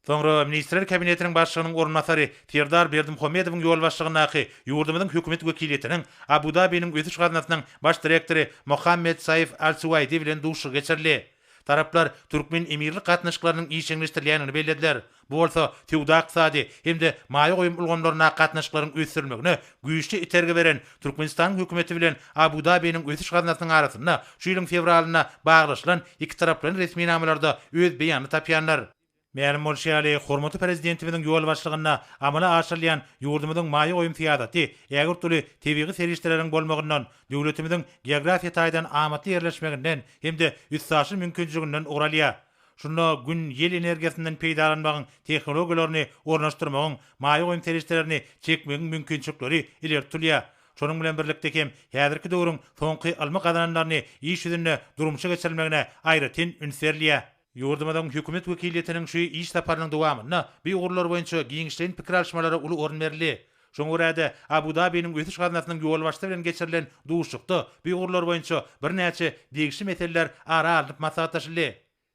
Soňra Ministrler Kabinetiniň başlygynyň ornatary Serdar Berdimuhammedowyň ýolbaşçylygyndaky ýurdumyzyň hökümet wekiliýetiniň Abu Dabi'niň ötüş ganatynyň baş direktori Mohammed Saif Al-Suwaydi bilen duşy geçirildi. Taraplar Türkmen emirlik gatnaşyklarynyň işleňleşdirilýänini belediler. Bu bolsa töwda ykdysady hemde maýy goýum ulgamlaryna gatnaşyklaryň ösürmegine güýçli iterge beren Türkmenistan hökümeti bilen Abu Dabi'niň ötüş ganatynyň arasynda şu ýylyň fevralyna baglaşylan iki taraplaryň resmi namalarda öz beýany tapýanlar. Mälim bolşýaly hormatly prezidentimiň ýol başlygyna amala aşyrylýan ýurdumyzyň maýy goýum fiýadaty äger türlü tebigy serişdeleriň bolmagyndan döwletimiň geografiýa taýdan amatly ýerleşmeginden hemde üstsaşy mümkinçiliginden uralýar. Şunda gün ýel energiýasinden peýdalanmagyň tehnologiýalaryny ornaşdyrmagyň maýy goýum serişdelerini çekmegiň mümkinçilikleri ilertilýär. Şonuň bilen birlikde hem häzirki döwrüň soňky alma gazananlaryny iş ýüzünde durmuşa geçirilmegine aýratyn ünserliýär. Ýurdumyzyň hökümet wekiliýetiniň şu iş saparynyň dowamyna bir ugurlar boýunça giňişleýän pikir alşmalary uly orun berildi. Şoň göräde Abu Dabi'niň ötüş ganatynyň ýol başçy bilen geçirilen duşukda bir ugurlar boýunça bir näçe degişli meseleler ara alyp maslahatlaşyldy.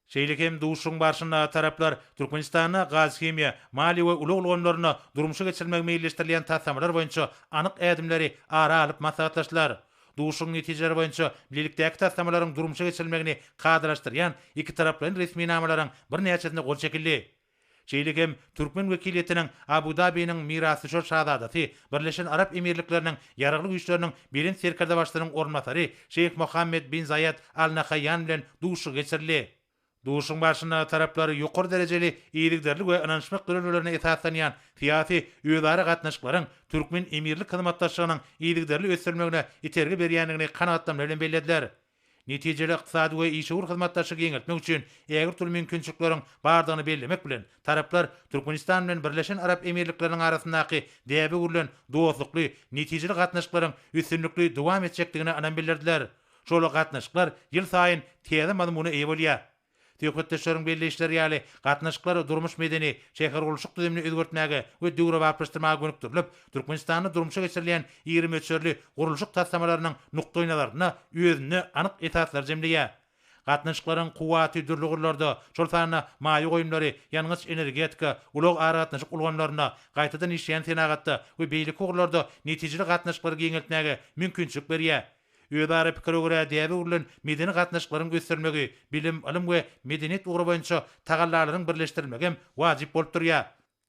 Şeýlekem duşuň barşyna taraplar Türkmenistana gaz himiýa, mali we uly ulgamlaryna durmuşa geçirmek meýilleşdirilen tasamlar boýunça anyk ädimleri ara alyp maslahatlaşdylar. Duşuň netijeleri boýunça birlikdäki tasamlaryň durmuşa geçirilmegini gadylaşdyrýan iki taraplaryň resmi namalaryň bir näçesine gol çekildi. Şeýlegem Türkmen wekiliýetiniň Abu Dhabi'niň mirasçy şahzadaty Birleşen Arap Emirlikleriniň ýaraglyk güýçleriniň birin serkerde başlaryň ornatary Şeyh Muhammed bin Zayed Al Nahyan bilen duşa geçirildi. Duşuň başyna taraplar ýokary derejeli iýlikderlik we ynançmak görelmelerine esaslanýan syýasy öýdary gatnaşyklaryň Türkmen emirlik hyzmatdaşlygynyň iýlikderlik ösürmegine itergi berýändigini kanagatlanma bilen bellädiler. Netijeli iqtisadi we işur hyzmatdaşlygy geňeltmek üçin ägir türlü mümkinçilikleriň bardygyny bellemek bilen taraplar Turkmenistan bilen Birleşen Arap Emirlikleriniň arasyndaky däbi gürlen dostlukly netijeli gatnaşyklaryň üstünlükli dowam etjekdigine anan bildirdiler. Şol gatnaşyklar ýyl saýyn täze mazmuny eýe bolýar. Töhfetdeşleriň belleşleri ýaly gatnaşyklar durmuş medeni, şäher gurulşyk düzümini özgertmäge we döwre barpyşdyrmaga gönükdirilip, Türkmenistanyň durmuşa geçirilen 20 ölçerli gurulşyk taslamalarynyň nukdaýnalaryna özüni anyk esaslar jemleýär. Gatnaşyklaryň kuwaty dürli gurlarda, şol sanyna maýy goýumlary, ýalňyz energetika, ulug aratnaşyk ulgamlaryna, gaýtadan işleýän senagatda we beýlik gurlarda netijeli gatnaşyklary geňeltmäge mümkinçilik berýär. Öýdary pikire görä däbi urulan medeni gatnaşyklaryň gösterilmegi, bilim, ilim we medeniýet ugry boýunça tagallalaryň birleşdirilmegi wajyp bolup durýar.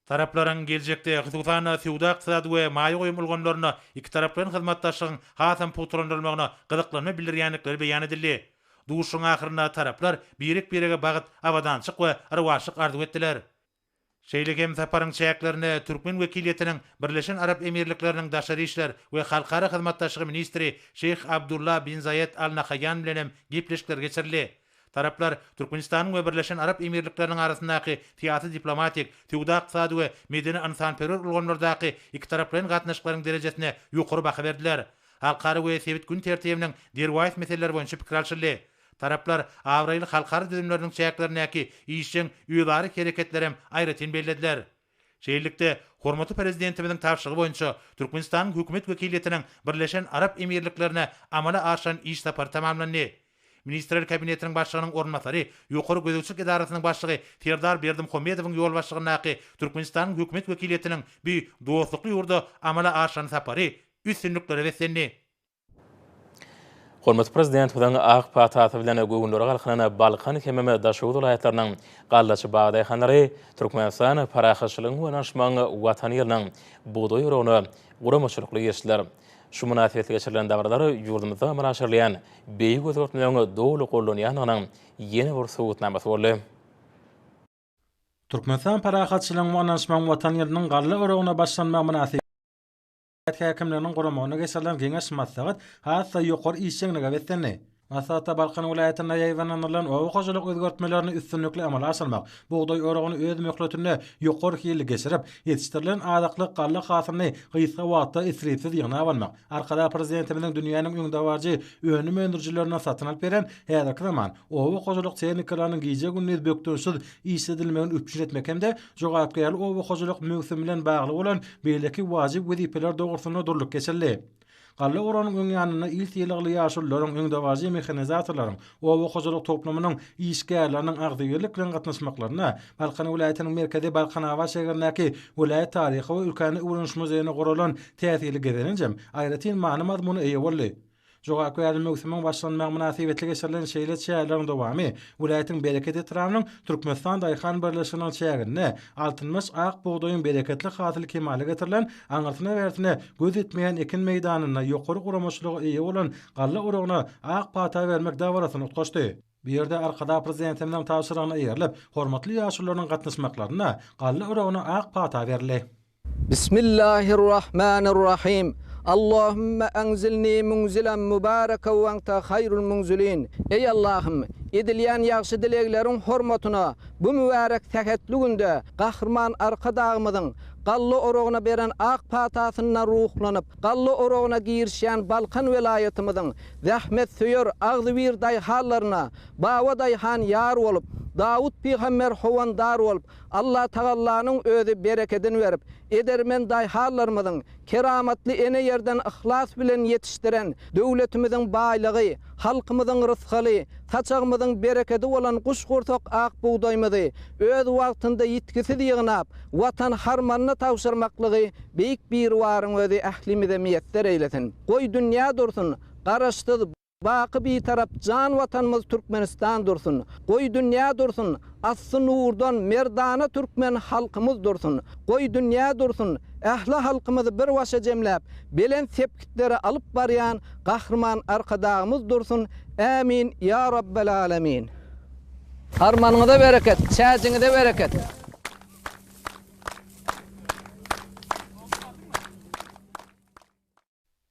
Taraplaryň geljekde hyzmatda syuda iqtisady we maýy goýum ulgamlaryna iki taraplaryň hyzmatdaşlygynyň hasam putrandyrylmagyna gyzyklanma bildirýänlikleri beýan edildi. Duşuň ahyryna taraplar birek-birege bagyt awadançyk we arwaşyk arzu etdiler. Şeýlegem saparyň çäklerini Türkmen wekiliýetiniň Birleşen Arap Emirlikleriniň daşary işler we halkara hyzmatdaşlygy ministri Şeyh Abdullah bin Zayed Al Nahyan bilen gepleşikler geçirildi. Taraplar Türkmenistanyň we Birleşen Arap Emirlikleriniň arasyndaky syýasy diplomatik, syuda iqtisady we medeni ynsanperwer ulgamlardaky iki taraplaryň gatnaşyklaryň derejesine ýokary baha berdiler. Halkara we sebit gün tertibiniň derwäs meseleleri boýunça pikir alşyrdy. Taraplar awraýly halkara düzümleriniň çäklerindäki işiň öýdary hereketlerem aýratyn bellediler. Şeýlelikde hormatly prezidentimiziň tapşyrygy boýunça Türkmenistan hökümet wekiliýetiniň Birleşen Arap Emirliklerine amala aşan iş sapary tamamlandy. Ministrler kabinetiniň başlygynyň ornatary, ýokary gözegçilik idarasynyň başlygy Serdar Berdimuhammedowyň ýol başlygynaky Türkmenistan hökümet wekiliýetiniň bu dostlukly ýurda amala aşan sapary üstünlükleri weslendi. Hormatly prezident bilen AK Party bilen göwünlere galkyna Balkan kememe daşawy welaýatlarynyň gallaçy bagdaýhanlary Turkmenistan parahaçylygyň we naşmagyny watan ýylynyň buğdoý ýorugyny guramaçylykly ýeşdiler. Şu münasibetli geçirilen davralary ýurdumyzda maraşyrlayan beýik özgörtmelerini dowly gollanýanynyň ýene bir sowutnamasy boldy. Turkmenistan parahaçylygyň we naşmagyny watan ýylynyň galla ýorugyna başlanmagy münasibet häkimleriniň guramagyna geçirilen geňeş maslahat hatda ýokary işçiňlige wetlendi. Masata Balkan vilayatyna ýaýlananylan owa hojalyk özgörtmelerini üstünlikli amala aşyrmak, buğdoý öreğini öz möhletine ýokary hili geçirip, ýetişdirilen adaklyk galla hasyny gysga wagtda isripsiz ýygyna almak. Arkada prezidentimiň dünýäniň öňdäwäji önüm öndürjilerine satyn alyp beren häzirki zaman owa hojalyk çeýniklarynyň giýje gününi bökdürsiz işledilmegini üpjün etmek hemde jogapkärli owa hojalyk mögsüm bilen bagly bolan beýleki wajyp wezipeler dogrusyna durluk geçirildi. Galla oranın öňýanyna ilk ýylygly ýaşullaryň öňdäwäji mehanizatorlaryň owa hojalyk toplumynyň işgärleriniň agdyrlyk bilen gatnaşmaklaryna Balkan vilayatynyň merkezi Balkan Hawa şäherindäki vilayat taryhy we ülkäni öwreniş muzeýine guralan täsirli gezenejem aýratyn many mazmuny eýe boldy. Jogapky ýaly mögsümiň başlanmagy münasibetli geçirilen şeýle çäherleriň dowamy vilayatyň bereket etranyň Turkmenistan daýhan birleşiginiň çäherine 60 ak buğdoýyň bereketli hasyl kemaly getirilen aňyrtyna bertine göz etmeýän ekin meýdanyna ýokary guramaçylygy eýe bolan galla urugyna ak pata bermek dawrasyny utgaşdy. Bu ýerde arkada prezidentimiň tapşyrygyna eýerilip, hormatly ýaşullaryň gatnaşmaklaryna galla urugyna ak pata berildi. Bismillahirrahmanirrahim. Allahümme enzilni munzilen mübareke ve ente hayrul munzilin. Ey Allah'ım, edilýän ýagşy dilekleriň hormatyna bu mübarek tähetli günde gahrman arkadağymyzyň galla orogyna beren ak patasyna ruhlanyp, galla orogyna girişýän Balkan vilayatymyzyň zähmet söýür agdy bir daýhallaryna bawa daýhan ýar bolup, Davud peygamber hovandar olup Allah Taala'nın özü bereketini verip edermen dayhallarymyzyň keramatly ene yerden ihlas bilen yetiştiren döwletimizin baýlygy, halkymyzyň rızkyly, saçagymyzyň bereketi bolan kuşgurtak ak buğdaymyzy öz wagtynda yitkisiz ýygnap watan harmanyna tawşyrmaklygy beýik bir waryň özü ählimize miýetler eýlesin. Goý dünýä dursun, garaşdyr Baqı bir taraf can vatanımız Türkmenistan dursun. Goy dünya dursun. Aslı nurdan merdana Türkmen halkımız dursun. Goy dünya dursun. Ehli halkımızı bir başa cemlep belen sepkitleri alıp barayan kahraman arkadağımız dursun. Amin ya Rabbel alemin. Harmanıňyza bereket, çäjiňize bereket.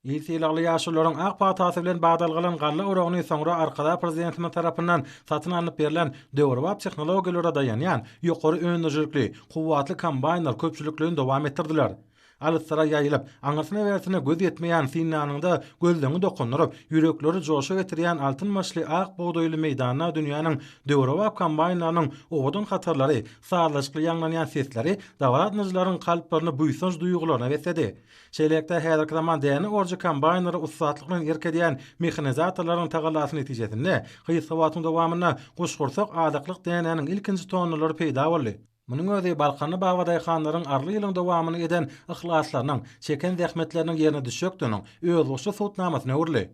İltilaly ýaşularyň ak patasy bilen bagdalgalan galla oragny soňra arkada prezidentimiz tarapyndan satyn alyp berilen döwrewap tehnologiýalary daýanýan ýokary öňdürjükli, kuwwatly kombaýnlar köpçüliklerini dowam etdirdiler. Alytsara ýaýylyp, aňasyna wersine göz ýetmeýän sinanyňda gözleňi dokunuryp, ýürekleri joşa getirýän altyn maşly ak buğdaýly meýdana dünýäniň döwrewap kombaýnlarynyň owdun hatarlary, sağlaşykly ýanglanýan sesleri dawlatnyjylaryň kalplaryny buýsanç duýgularyna wesedi. Şeýlekde häzirki zaman däni orji kombaýnlary ussatlygyň ýerkedýän mehanizatorlaryň tagalasyny netijesinde gysga wagtyň dowamyna goşgursak adaklyk dänäniň ilkinji tonlary peýda boldy. Munyň özi Balkany bagdaý hanlaryň arly ýylyň dowamyny eden ihlaslarnyň, çeken zähmetleriniň ýerine düşükdüniň özgüşe sowtnamasyna urly.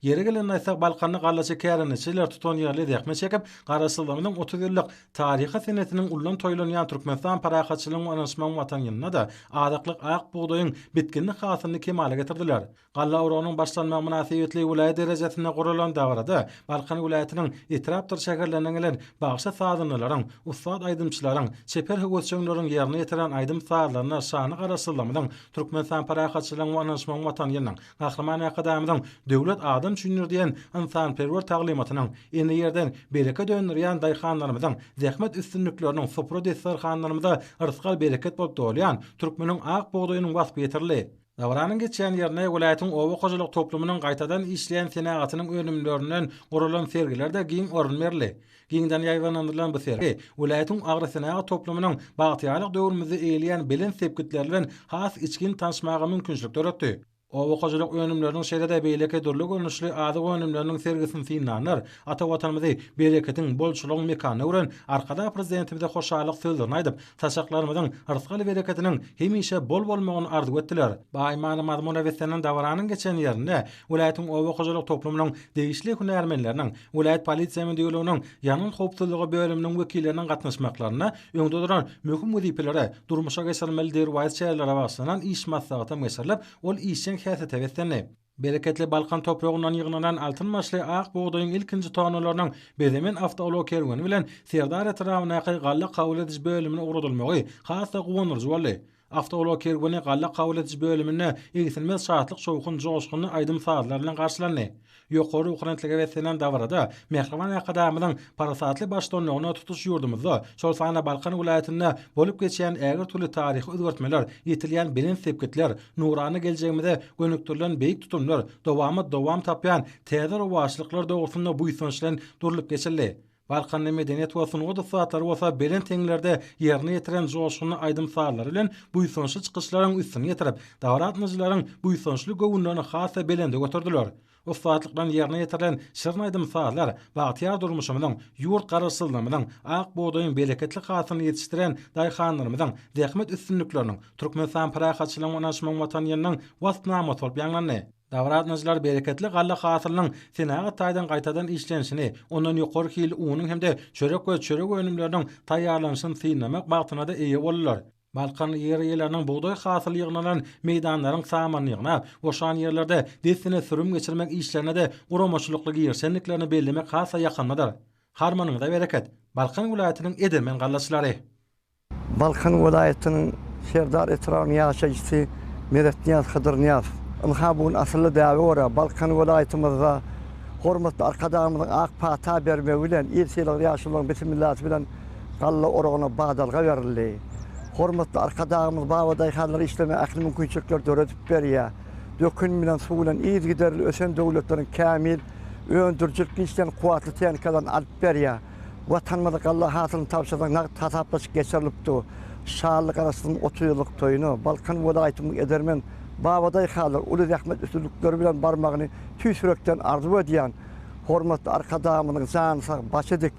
Yeri gelen näse Balkany gallaçy kärençiler tutan ýerli zähmet çekip, garaşdyrmanyň 30 ýyllyk taryhy senetiniň ullan toýlanýan Turkmenistan parahatçylygyň anlaşmagyň watan ýylyna da adaklyk ak buğdaýyň bitkinlik hasyny kemale getirdiler. Galla oranyň başlanma münasibetli wilayet derejesinde guralan davrada Balkany wilayetiniň etrapdyr şäherleriniň bagşa sadynylaryň, ustad aýdymçylaryň, çeper höwetçilerin ýerine ýetiren aýdym saatlaryna şany garaşdyrmanyň Turkmenistan parahatçylygyň anlaşmagyň watan ýylynyň gahramany akademiyanyň döwlet adam düşünürdiyen insan perwer taglimatynyň eni ýerden bereke dönürýän daýhanlarymyzyň zähmet üstünlikleriniň sopro destarhanlarymyza ırskal bereket bolup dolýan Türkmeniň ak buğdaýynyň wasfy ýetirli. Davranyň geçen ýerine welaýatyň owa gojalyk toplumynyň gaýtadan işleýän senagatynyň önümlerinden gurulan sergilerde giň orun berli. Giňden ýaýwanlandyrylan bu sergi welaýatyň agry senagat toplumynyň bagtyalyk döwrümizde eýleýän bilen sepkitler bilen has içkin tanışmaga mümkinçilik töretdi. Owa gojalyk önümleriniň şeýle beýleke durly görnüşli ady önümleriniň sergisini sinanlar ata watanymyzy bereketiň bolçulugyň mekanyny ören arkada prezidentimize hoşalyk sözlerini aýdyp, taşaklarymyzyň yrskaly bereketiniň hemişe bol bolmagyny arzu etdiler. Baýmany mazmuna wesenen davranyň geçen ýerinde welaýatyň owa gojalyk toplumynyň degişli hünärmenleriniň, welaýat polisiýa müdürlüğiniň ýanyň howpsuzlygy bölüminiň wekilleriniň gatnaşmaklaryna öňde duran möhüm wezipelere durmuşa geçirmeli derwayat şäherlere başlanan iş maslahaty meselelep ol işçiň häse tebessemi. Bereketli Balkan toprağından ýygnanan altyn maşly ak buğdaýyň ilkinji tonalarynyň bezemen awtolog kerweni bilen Serdar etrawyna galla kabul ediş bölümine uğradylmagy hasa gowunurjy boldy. Awtolog kerweni galla kabul ediş bölümine egisilmez şahatlyk şowkun joşgyny aýdym saatlar bilen garşylandy. Ýokary ukrantlyga wesenen davrada Mehriban akademiyanyň parasatly başlanmagyna tutuş ýurdumyzda şol sana Balkan wilayatynda bolup geçen äger türlü taryhy özgertmeler, ýetilýän bilen sepkitler, nurany geljegimizde gönüktirilen beýik tutumlar, dowam tapýan täze rowaşlyklar dogusunda bu ýysançlan durulup geçildi. Balkan medeniyet we sunugy da saatlar bolsa belen teňlerde ýerine ýetiren joşgyny aýdym saatlar bilen bu ýysançly çykyşlaryň üstüne ýetirip, dawlatnyjylaryň bu ýysançly gowunlaryny hasa belende götürdiler. O saatlikdan ýerine ýetirilen şirn aýdym saatlar bagtyar durmuşymyzyň, ýurt garaşdyrmamyzyň, ak buğdaýyň bereketli hasyny ýetişdiren daýhanlarymyzyň zähmet üstünlikleriniň Türkmenistan parahatçylygyň anlaşmagyň watan ýeriniň wasfnama bolup ýanglandy. Dawlatnyjylar bereketli galla hasylynyň senagat taýdan gaýtadan işlenişini, ondan ýokary hil unyň hemde çörek we çörek önümleriniň taýýarlanyşyny synlamak bagtyna da eýe bolýar. Balkan ýerleriniň buğdaý hasyly ýygnanan meýdanlaryň samanyňyna, oşan ýerlerde desine sürüm geçirmek işlerine de guramaçylykly ýersenliklerini bellemek hasa ýakyndyr. Harmanyňyza bereket. Balkan wilayatynyň edemen gallaçylary. Balkan wilayatynyň Serdar etrawyny ýaşaýjysy Meretniyaz Hydyrniyaz Ilhabun asıllı däwre Balkan wilayatymyzda hormatly arkadamyň ak pata berme bilen ýerçilik ýaşulygyň bismillah bilen galla oragyna bagdalga berildi. Hormatly arkadamyň bagdaý halary işleme ähli mümkinçilikler döredip berýär. Dökün bilen suw bilen ýygy giderli ösen döwletleriň kämil öndürjükli işlen kuwatly tehnikadan alyp berýär. Vatanmadık Allah hatırını tavşadan nağıt tasaplaşık geçerlipti. Şağlık arasının 30 yıllık toyunu, Balkan vilayetinin edermen Babaday xalar, ulu rahmet üstünlükleri bilen barmağını tüy sürekten arzu ediyen, hormatlı arkadağımının zanısa başedik,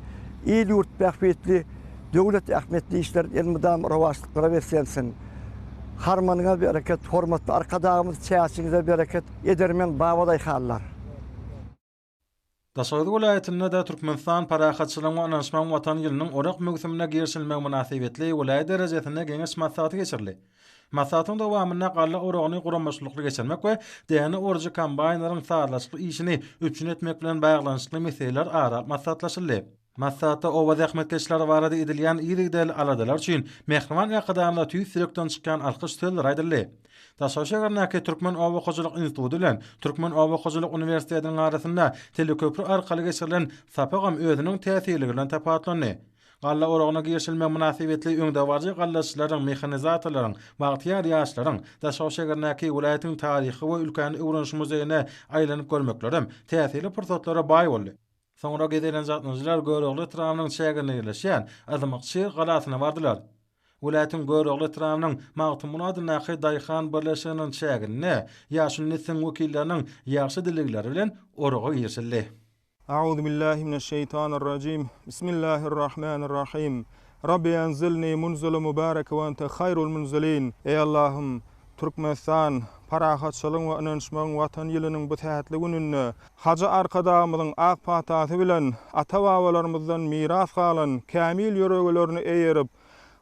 iyi yurt behfetli, devlet ahmetli işler elmidam ravaşlıklara beslensin. Harmanına bir hareket, hormatlı arkadağımız siyasinize bir hareket edermen Babaday xalar. Daşary vilayetinde de Turkmenistan parahatçylygyň anlaşmagyň watan ýylynyň orak mögüsümine girşilmek münasibetli vilayet derejesinde geňeş maslahaty geçirildi. Maslahatyň dowamyna galla oragyny gurammaçylykly geçirmek we däne orjy kombaýnlaryň saýlaşyk işini üçin etmek bilen baglanyşly meseleler arap maslahatlaşyldy. Maslahatda owa zähmetkeşler barada edilýän ýygydy aladalar üçin mehriman ýakadamda tüý sürekden çykan alkyş sözler aýdyldy. Taşaşagarnaki Türkmen Owa Hojalyk Instituty bilen Türkmen Owa Hojalyk Universitetiniň arasynda teleköprü arkaly geçirilen sapagam özüniň täsirligi bilen tapatlandy. Galla oragyna girşilmek münasibetli öňde barjy gallaçylaryň, mehanizatorlaryň, bagtyar ýaşlaryň Taşaşagarnaki welaýatyň taryhy we ülkäni öwrenişi muzeýine aýlanyp görmeklerim täsirli pursatlara baý boldy. Soňra gedilen zatnyjylar Görögli Tramynyň çägine ýerleşýän Azamaqçy galasyna bardylar. Welaýatyň Görögli Tramynyň magtymyny adynaky daýhan birleşiginiň çägine ýaşy nesil wekilleriniň ýaşy diligleri bilen oraga girşildi. A'udhu billahi mineşşeytanirracim. Bismillahirrahmanirrahim. Rabbi anzilni munzila mubarak we ente hayrul munzilin. Ey Allah'ım, Turkmenistan parahatçylygyň we ananşmagyň watan ýylynyň bu tähetli gününde haja arkadamyň ak patasy bilen ata-babalarymyzdan miras galan kamil ýöreglerini eýerip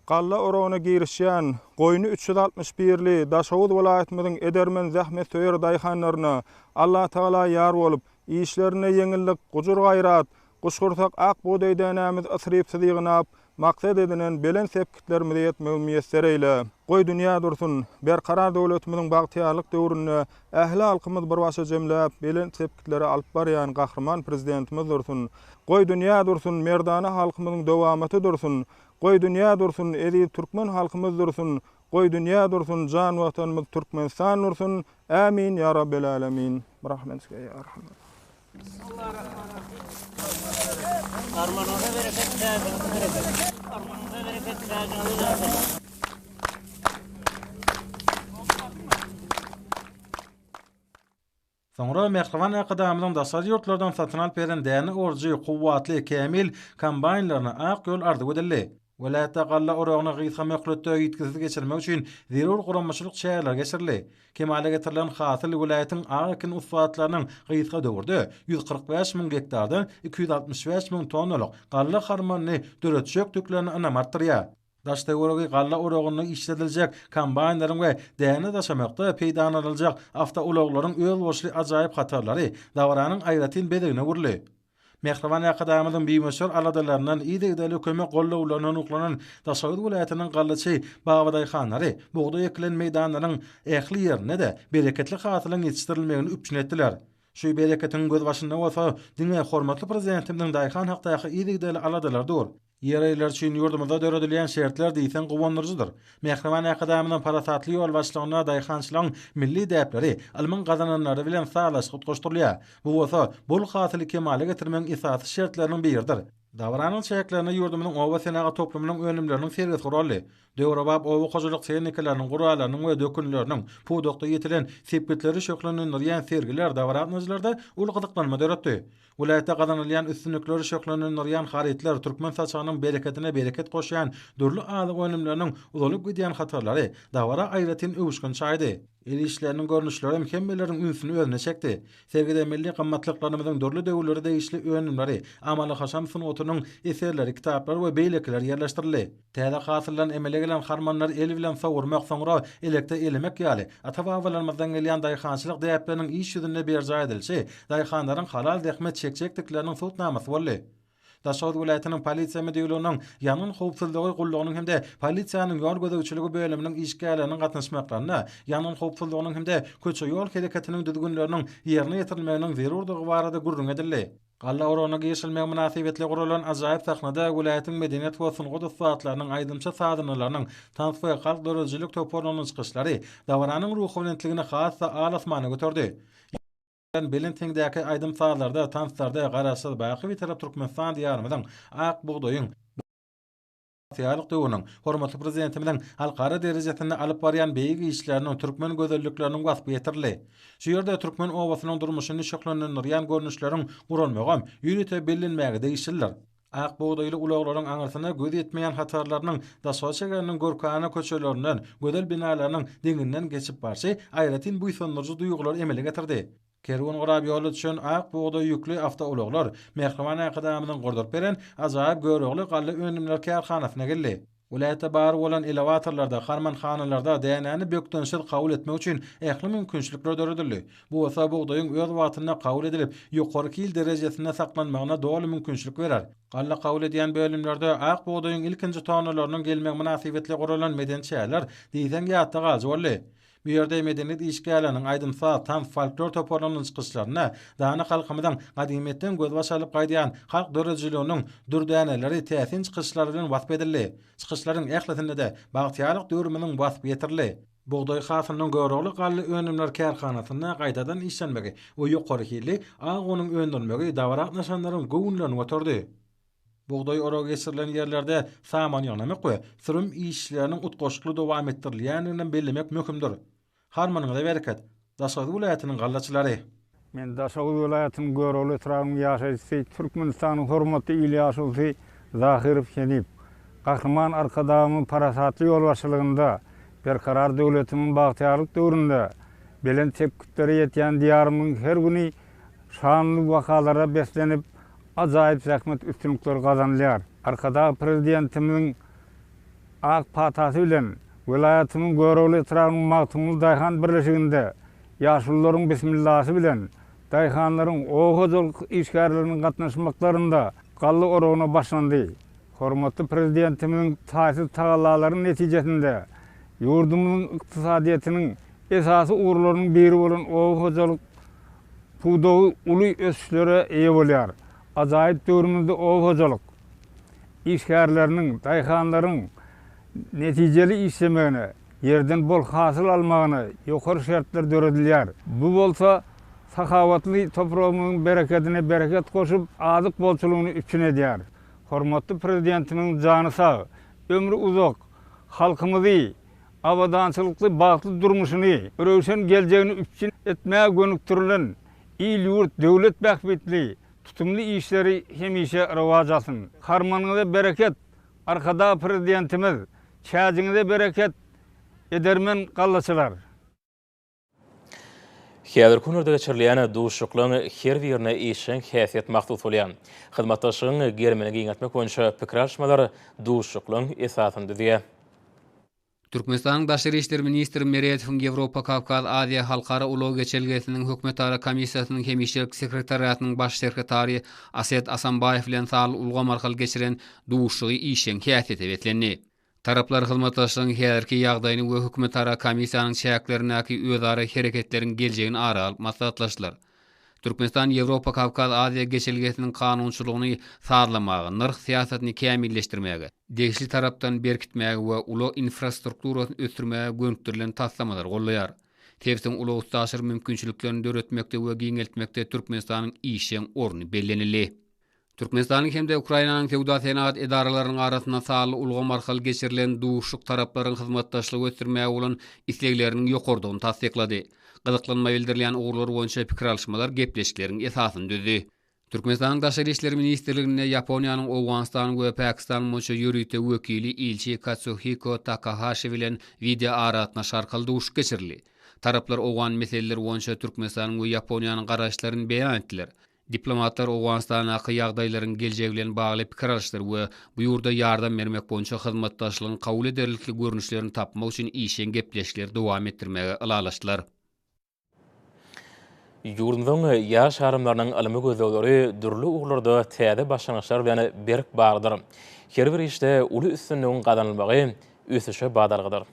galla oragyna girişýän goýny 361li Daşawud vilayatymyzyň edermen zähmet söýer daýhanlaryna Allah Taala ýar bolup, işlerine ýeňillik, gujur gaýrat, guşgursak ak boday dänämiz asrypsyzlygyna maksat edilen belen sepkitlerimize yetmegi müýesser eyle. Goý dünýä dursun, berkarar döwletimiziň bagtyarlyk döwründe ähli halkymyz bir başa jemläp belen sepkitleri alyp barýan gahrman prezidentimiz dursun. Goý dünýä dursun, merdana halkymyzyň dowamaty dursun. Goý dünýä dursun, eri türkmen halkymyz dursun. Goý dünýä dursun, jan watanymyz Turkmenistan dursun. Amin ya rabbel alamin. Rahmetka ya arhamar. Armanada bereket bereket. Armanada bereket bereket. Soňra mehriman akadamynyň daşary ýurtlardan satyn alyp beren däne orjy kuwwatly kamil kombaýnlaryna ak ýol ardy edildi. Welaýatda galla oragyna gyýsa möhletde ýetkizip geçirmek üçin zerur gurammaçylyk şäherler geçirildi. Kemale getirilen hasyl welaýatyň agykin uswatlarynyň gyýsa döwürde 145.000 hektardan 265.000 tonnalyk galla harmanyny döretjek tüklerini anamartyrýar. Daşda oragy galla oragyny işlediljek kombaýnlaryň we däne daşamakda peýda ediljek awta ulaglaryň öýül boşly ajaýyp hatarlary dawaranyň aýratyn bedigine gurly. Mehriman akadamyzyň biýmeşer aladalaryndan ýa-da kömek gollawlaryny uklanan Daşawud vilayatynyň gallaçy Babaday xanlary buğday ekilen meýdanlaryň ähli ýerine de bereketli hasylyň ýetişdirilmegini üpçün etdiler. Şu bereketiň göz başynda bolsa, diňe hormatly prezidentimiň daýhan hakdaky ýa-da aladalardyr. Ýerler üçin ýurdumyzda döredilýän şertler diýsen gowandyrjydyr. Mehriman akadamynyň parasatly ýol başlygyna daýhançylygyň milli däpleri, alman gazananlary bilen saýlaşyk goşdurulýar. Bu bolsa, bol hasyly kemale getirmeň esasy şertläriniň biridir. Dawaranyň çäklerini ýurdumynyň owa senaga toplumynyň önümleriniň sergisi guraldy. Döwrebap owa hojalyk sernikeleriniň guralarynyň we dökünleriniň pudokda ýetilen sepkitleri şöklenýän sergiler dawaratnyjlarda ulgydyklanyma döretdi. Welaýatda gazanylýan üstünlikleri şöklenýän haritler Türkmen saçanyň bereketine bereket goşýan dürli aly önümleriniň uzalyp gidýän hatarlary dawara aýratyn öwüşgün çaýdy. El işlerinin görnüşleri mükemmelerin ünsünü özüne çekti. Sergide milli qammatlıklarımızın dörlü dövülleri değişli önümleri, Amalı Haşam Sunutu'nun eserleri, kitapları ve beylekiler yerleştirildi. Täze hasılan emele gelen harmanlar el bilen savurmak sonra elekte elemek ýaly. Ata-babalarymyzdan gelýän daýhançylyk däpleriniň iş ýüzünde berja edilşi, daýhanlaryň halal dähmet çekçeklikleriniň sutnamasy boldy. Daşawud vilayatynyň polisiýa müdürlüğiniň ýanyn howpsuzlygy gullugynyň hemde polisiýanyň ýol gözegçiligi bölüminiň işgärleriniň gatnaşmaklaryna, ýanyn howpsuzlygynyň hemde köçe ýol hereketiniň düzgünleriniň ýerine ýetirilmeginiň zerurdygy barada gurrun edildi. Galla oragyna geçilmek münasibetli gurulan ajaýyp sahnada vilayatyň medeniýet we sungut uswatlarynyň aýdymça sadynylarynyň tanfy halk dörejilik toparlanyň çykyşlary dawaranyň ruhunetligini has alasmana götürdi. Belin teňdäki aýdym saýlarda, tanslarda garaşsyl baky bir tarap Türkmenistan diýarymyň ak buğdoýyň Tiýarlyk döwrüniň hormatly prezidentimiň halkara derejesinde alyp barýan beýigi işleriniň türkmen gözellikleriniň wasp ýetirli. Şu ýerde türkmen owasynyň durmuşyny şoklanýan görnüşleriň gurulmagam ýürete bilinmäge değişirler. Ak buğdaýly ulaglaryň aňyrsana göz ýetmeýän hatarlarynyň da soçagynyň gorkana köçelerinden, gödel binalarynyň deňinden geçip barşy aýratyn bu ýsonlarjy duýgular emele getirdi. Kerwan garab ýoly üçin ak buğday ýükli awtoulaglar Mehriman akadamynyň gordup beren ajaýyp görögli galy önümler kärhanasyna geldi. Ulayta bar bolan elevatorlarda, harmanhanalarda dänäni bökdönşil kabul etmek üçin ähli mümkinçilikler döredildi. Bu esa buğdaýyň öz watyna kabul edilip, ýokarky ýyl derejesinde saklanmagyna doly mümkinçilik berer. Galla kabul edýän bölümlerde ak buğdaýyň ilkinji tonalarynyň gelmek münasibetli guralan medençäler diýsen ýatda galy boldy. Bu ýerde medeniýet işgäliniň aýdymsa tam folklor toparlanyň çykyşlaryna dana halkymyň gadymetden göz başalyp gaýdýan halk dörejiliginiň dürdäneleri täsin çykyşlary bilen wasp edildi. Çykyşlaryň ähletinde de bagtyarlyk döwrümiň wasp ýetirli. Buğday hasynyň görögli galy önümler kärhanasyna gaýtadan işlenmegi we ýokarky ag onuň öndürmegi dawarak nişanlaryň göwünlerini götürdi. Buğday ora geçirilen yerlerde saman ýanamak we sürüm işleriniň utgoşukly dowam etdirilýäninden bellemek möhümdir. Harmanyňyza bereket. Daşary welaýatynyň gallaçylary. Men Daşary welaýatynyň görögli tragyň ýaşaýjysy Türkmenistanyň hormatly ýylýaşy Zahirow Şenip. Gahrman arkadamyň parasatly ýolbaşçylygynda berkarar döwletimiň bagtyarlyk döwründe belen tepkitleri ýetýän diýarymyň her güni şanly wakalara beslenip ajaýyp zähmet üstünlikler gazanýar. Arkada prezidentimiň ak patasy bilen welaýatynyň görögli tragyň magtymly daýhan birleşiginde ýaşullaryň bismillasy bilen daýhanlaryň oğuzlyk işgärleriniň gatnaşmaklarynda gally oragyna başlandy. Hormatly prezidentimiň taýsy tagallalaryň netijesinde ýurdumyň ykdysadyetiniň esasy uğurlarynyň biri bolan oğuzlyk pudowy uly ösüşlere eýe bolýar. Ajaýyp döwrümizde oğuzlyk işgärleriniň daýhanlaryň netijeli işlemegine, yerden bol hasyl almagyna ýokary şertler döredilýär. Bu bolsa sahawatly toprağymyň bereketine bereket goşup, azyk bolçulugyny üçin edýär. Hormatly prezidentimiň jany sag, ömrü uzak, halkymyzy awadançylykly bagtly durmuşyny, öröwşen geljegini üçin etmäge gönüktirilen il ýurt döwlet bähbetli tutumly işleri hemişe rewaj alsyn. Harmanyňyza bereket. Arkada prezidentimiz çäjiňize bereket edermen gallaçylar. Häzir kunlarda geçirilýän duşuklaryň her birine işen häsiýet mahdut bolýan. Hyzmatdaşygyň germeni giňetmek boýunça pikirleşmeler duşuklaryň esasyny diýär. Turkmenistan'ın Daşary işleri ministri Meriyetowyň Ýewropa, Kawkaz, Aziýa halkara ulug geçelgesiniň hökümetara komissiýasynyň hemişelik sekretariatynyň baş sekretary Ased Asanbayew bilen sal ulgam arkaly geçiren duşugy işen häsiýeti betlendi. Taraplar hyzmatdaşlygyň häzirki ýagdaýyny we hökümetara komissiýanyň şäherlerindäki özara hereketleriň geljegini ara alyp maslahatlaşdylar. Turkmenistan Ýewropa, Kawkaz, Aziýa geçelgesiniň kanunçylygyny sağlamagy, nyrk siýasatyny kämilleşdirmäge, degişli tarapdan berkitmäge we uly infrastrukturasyny ösdürmäge gönüktirilen taslamalar gollaýar. Tepsiň uly ustaşyr mümkinçiliklerini döretmekde we giňeltmekde Türkmenistanyň işen orny bellenildi. Türkmenistanyň hemde Ukrainanyň sewda senat edaralarynyň arasynda sağly ulgam arkaly geçirilen duşuk taraplaryň hyzmatdaşlygy ösdürmäge bolan islegleriniň ýokardygyny tasdiklady. Gyzyklanma bildirilýän uğurlar boýunça pikir alşmalar gepleşikleriň esasyny düzdi. Türkmenistanyň Daşary işleri ministrligine Ýaponiýanyň Owganistan we Pakistanyň moça ýürüýte wekili ilçi Katsuhiko Takahashi bilen video aratna şarkal duş geçirildi. Taraplar owan meseleleri boýunça Türkmenistanyň we Ýaponiýanyň garaşlaryny beýan etdiler. Diplomatlar Owganistanaky ýagdaýlaryň geljegi bilen bagly pikir alşdyr we bu ýurda ýardam bermek boýunça hyzmatdaşlygyň kabul ederlikli görnüşlerini tapmak üçin işen gepleşikler dowam etdirmäge ylalaşdylar. Ýurdumyň ýaş harymlarynyň alymy gözlegleri dürli uglarda täze başlanýaşlar bilen berk bardyr. Her bir işte uly üstünlüğün gazanylmagy ösüşe badargydyr.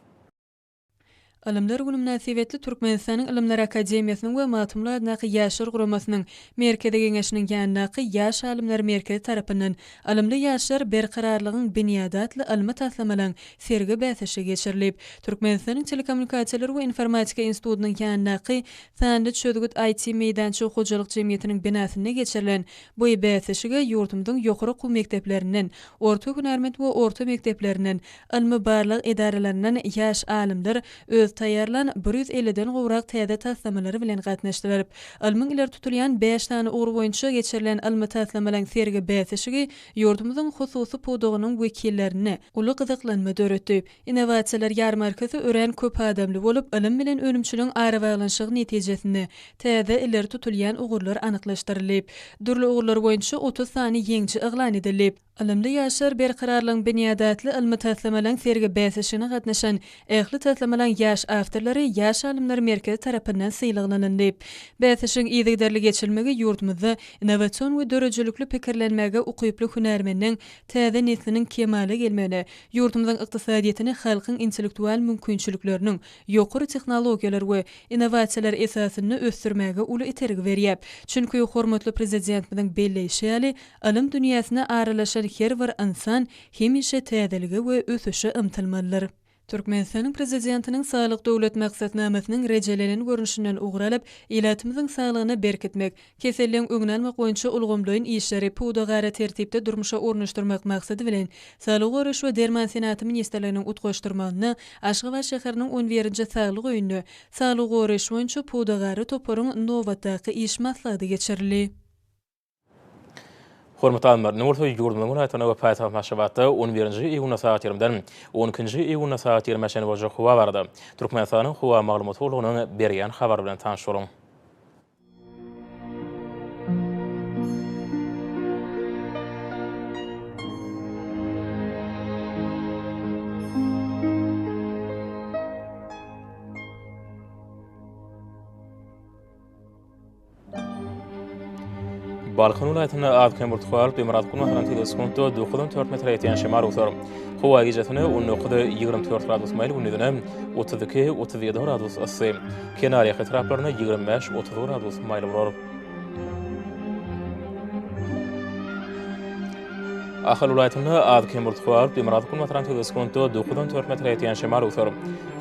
Alimler günü münasibetli Türkmenistan'ın Ilimler Akademiýasynyň we Matumlar adnaky ýaşlar guramasynyň merkezi geňeşiniň ýanynaky ýaş alimler merkezi tarapyndan alimli ýaşlar berkararlygyň bünýadatly ilmi taslamalaryň sergi bäsişi geçirilip, Türkmenistanyň Telekommunikasiýalar we Informatika institutynyň ýanynaky Sandy Çödgüt IT meýdançy hojalyk jemgyýetiniň binasyna geçirilen bu bäsişige ýurtymyň ýokary okuw mekdeplerinden, orta hünärmet we orta mekdeplerinden, ilmi barlyk idaralarinden ýaş alimler öz taýýarlan 150-den gowrak täze taslamalary bilen gatnaşdylar. Ilmiň ileri tutulýan 5 tane ugur boýunça geçirilen ilmi taslamalaryň sergi bäsişigi ýurtymyzyň hususy podugynyň wekillerini uly gyzyklanma döretdi. Innovasiýalar ýarmarkasy ören köp adamly bolup, ilim bilen ölümçülüň arabaglanşygy netijesinde täze ileri tutulýan ugurlar anyklaşdyrylyp, durly ugurlar boýunça 30 sany ýeňçi eglan edilip, ilimli ýaşlar berkararlygyň bünýadatly ilmi taslamalaryň sergi bäsişine gatnaşan ähli taslamalaryň ýaş awtorlary ýaş alimler merkezi tarapyndan syýlyglanandy. Bäsişiň ýygydarly geçilmegi ýurtymyzda innowasion we dörejelikli pikirlenmäge ukyply hünärmeniň täze nesliniň kemale gelmeli, ýurtymyzyň ykdysadyýatyny halkyň intellektual mümkinçilikleriniň ýokary tehnologiýalar we innovasiýalar esasyny ösdürmäge uly itergi berýär. Çünki hormatly prezidentimiň belleşýäli ilim dünýäsine aralaşan her bir insan hemişe täzelige we ösüşe ymtylmalydyr. Türkmenistanyň prezidentiniň saglyk döwlet maksatnamasynyň rejelenen görünüşinden ugralyp, ýylatymyzyň saglygyny berkitmek, keselligiň öňlenmek boýunça ulgamlaýan işleri puwdagara tertipde durmuşa ornaşdyrmak maksady bilen Saglyk Goraş we Derman Senaty ministrliginiň utgaşdyrmagyny Aşgabat şäheriniň 11-nji saglyk öýünde Saglyk Goraş boýunça puwdagara toparyň nowatdaky iş maslahaty geçirildi. Hormatly alimler, Nursoy ýurdumyň Watan Habarlary Maşabatda 11-nji iýun saat 20-den 12-nji iýun saat 20-şe boja howa bardy. Türkmenistanyň howa maglumaty bolunyň berýän habar bilen tanışyryň. Balkan vilayatyna Adkem Burtqal Bemerat Kulmahran teleskonto 9.4 metre ýetýän şemar utar. Howa gijetini 19-24 gradus maýl gündüne 32-37 gradus ysy. Kenariýa etraplaryna 25-30 gradus maýl bolar. Ahal vilayatyna Adkem Burtqal Bemerat Kulmahran teleskonto 9.4 metre ýetýän şemar utar.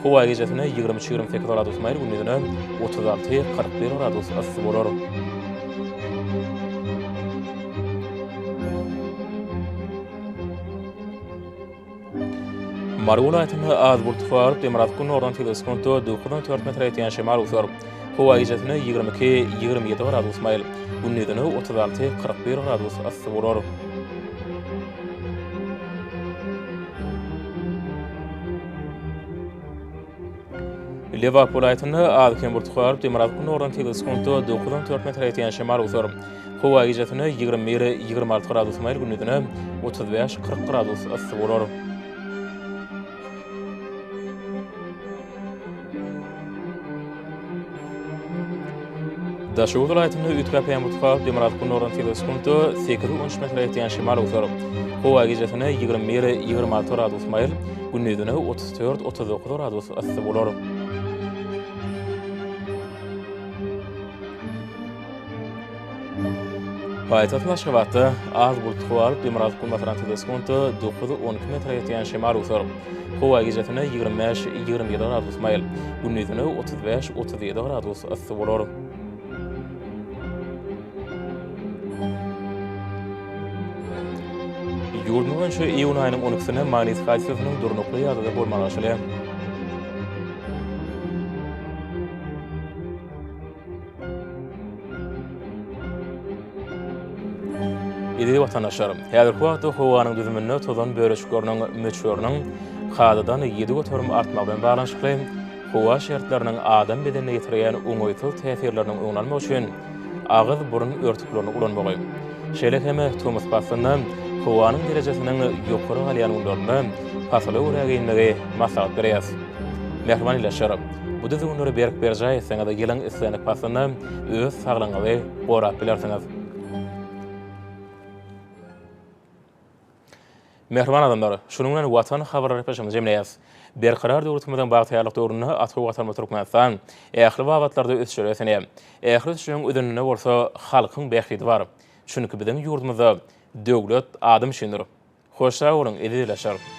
Howa gijetini 20-28 gradus maýl gündüne 36-41 gradus ysy bolar. Marulatyny az burtqar Demeratkyň ordan teleskonto 9.4 metre ýetýän şemar utar. Howa gijetini 22-27 gradus maýl, gündüzini 36-41 gradus ysy bolar. Lewap vilayatyny Adkem burtqar Demeratkyň ordan teleskonto 9.4 metre ýetýän şemar utar. Howa gijetini 20-26 gradus maýl, gündüzini 35-40 gradus ysy bolar. Daşow vilayatyny Ütkäpen mutfak Demeratkyň ordan teleskonto 8-13 metre ýetýän şemar utar. Howa gijetini 20-26 gradus maýl, gündüzini 34-39 gradus ysy bolar. Paýtaht Aşgabatda az bulutly Demeratkyň ordan teleskonto 9-12 metre ýetýän şemar utar. Howa gijetini 25-27 gradus maýl, gündüzini 35-37 gradus ysy bolar. Ýurdumyň şu iýun aýynyň 12-sine magnet hadisasynyň durnukly ýadyda bolmagyşyly. Ýa-da watandaşlar, häzirki wagtda howanyň düzümine tozan böreşikleriniň möçöriniň hadadan 7 götürüm artmagy bilen baglanşykly howa şertleriniň adam bedenine ýetirýän oňoýsuz täsirleriniň öňlenmegi üçin agyz burun örtüklerini ulanmagy. Şeýle heme Thomas Passondan howanyň derejesiniň ýokary galýan ýollaryny pasaly öwrägänligi maslahat berýär. Mehriban ýaşar. Bu düzgünleri berip berjäy, seňe de gelen islenik Passondan öz saglygyňyzy gorap bilersiňiz. Mehriban adamlar, şunun bilen Watan Habarlary Türkmenistan jemleýäs. berqarar döwletimiziň bagtýarlyk döwrüne atgy Watan Habarlary Türkmenistan ähli wagtlarda ösçüresine, ähli ösçüň ödününe bolsa halkyň bäxti bar. Çünki biziň ýurdumyzda döwlet adam şindir. Hoşça bolun, edilýär.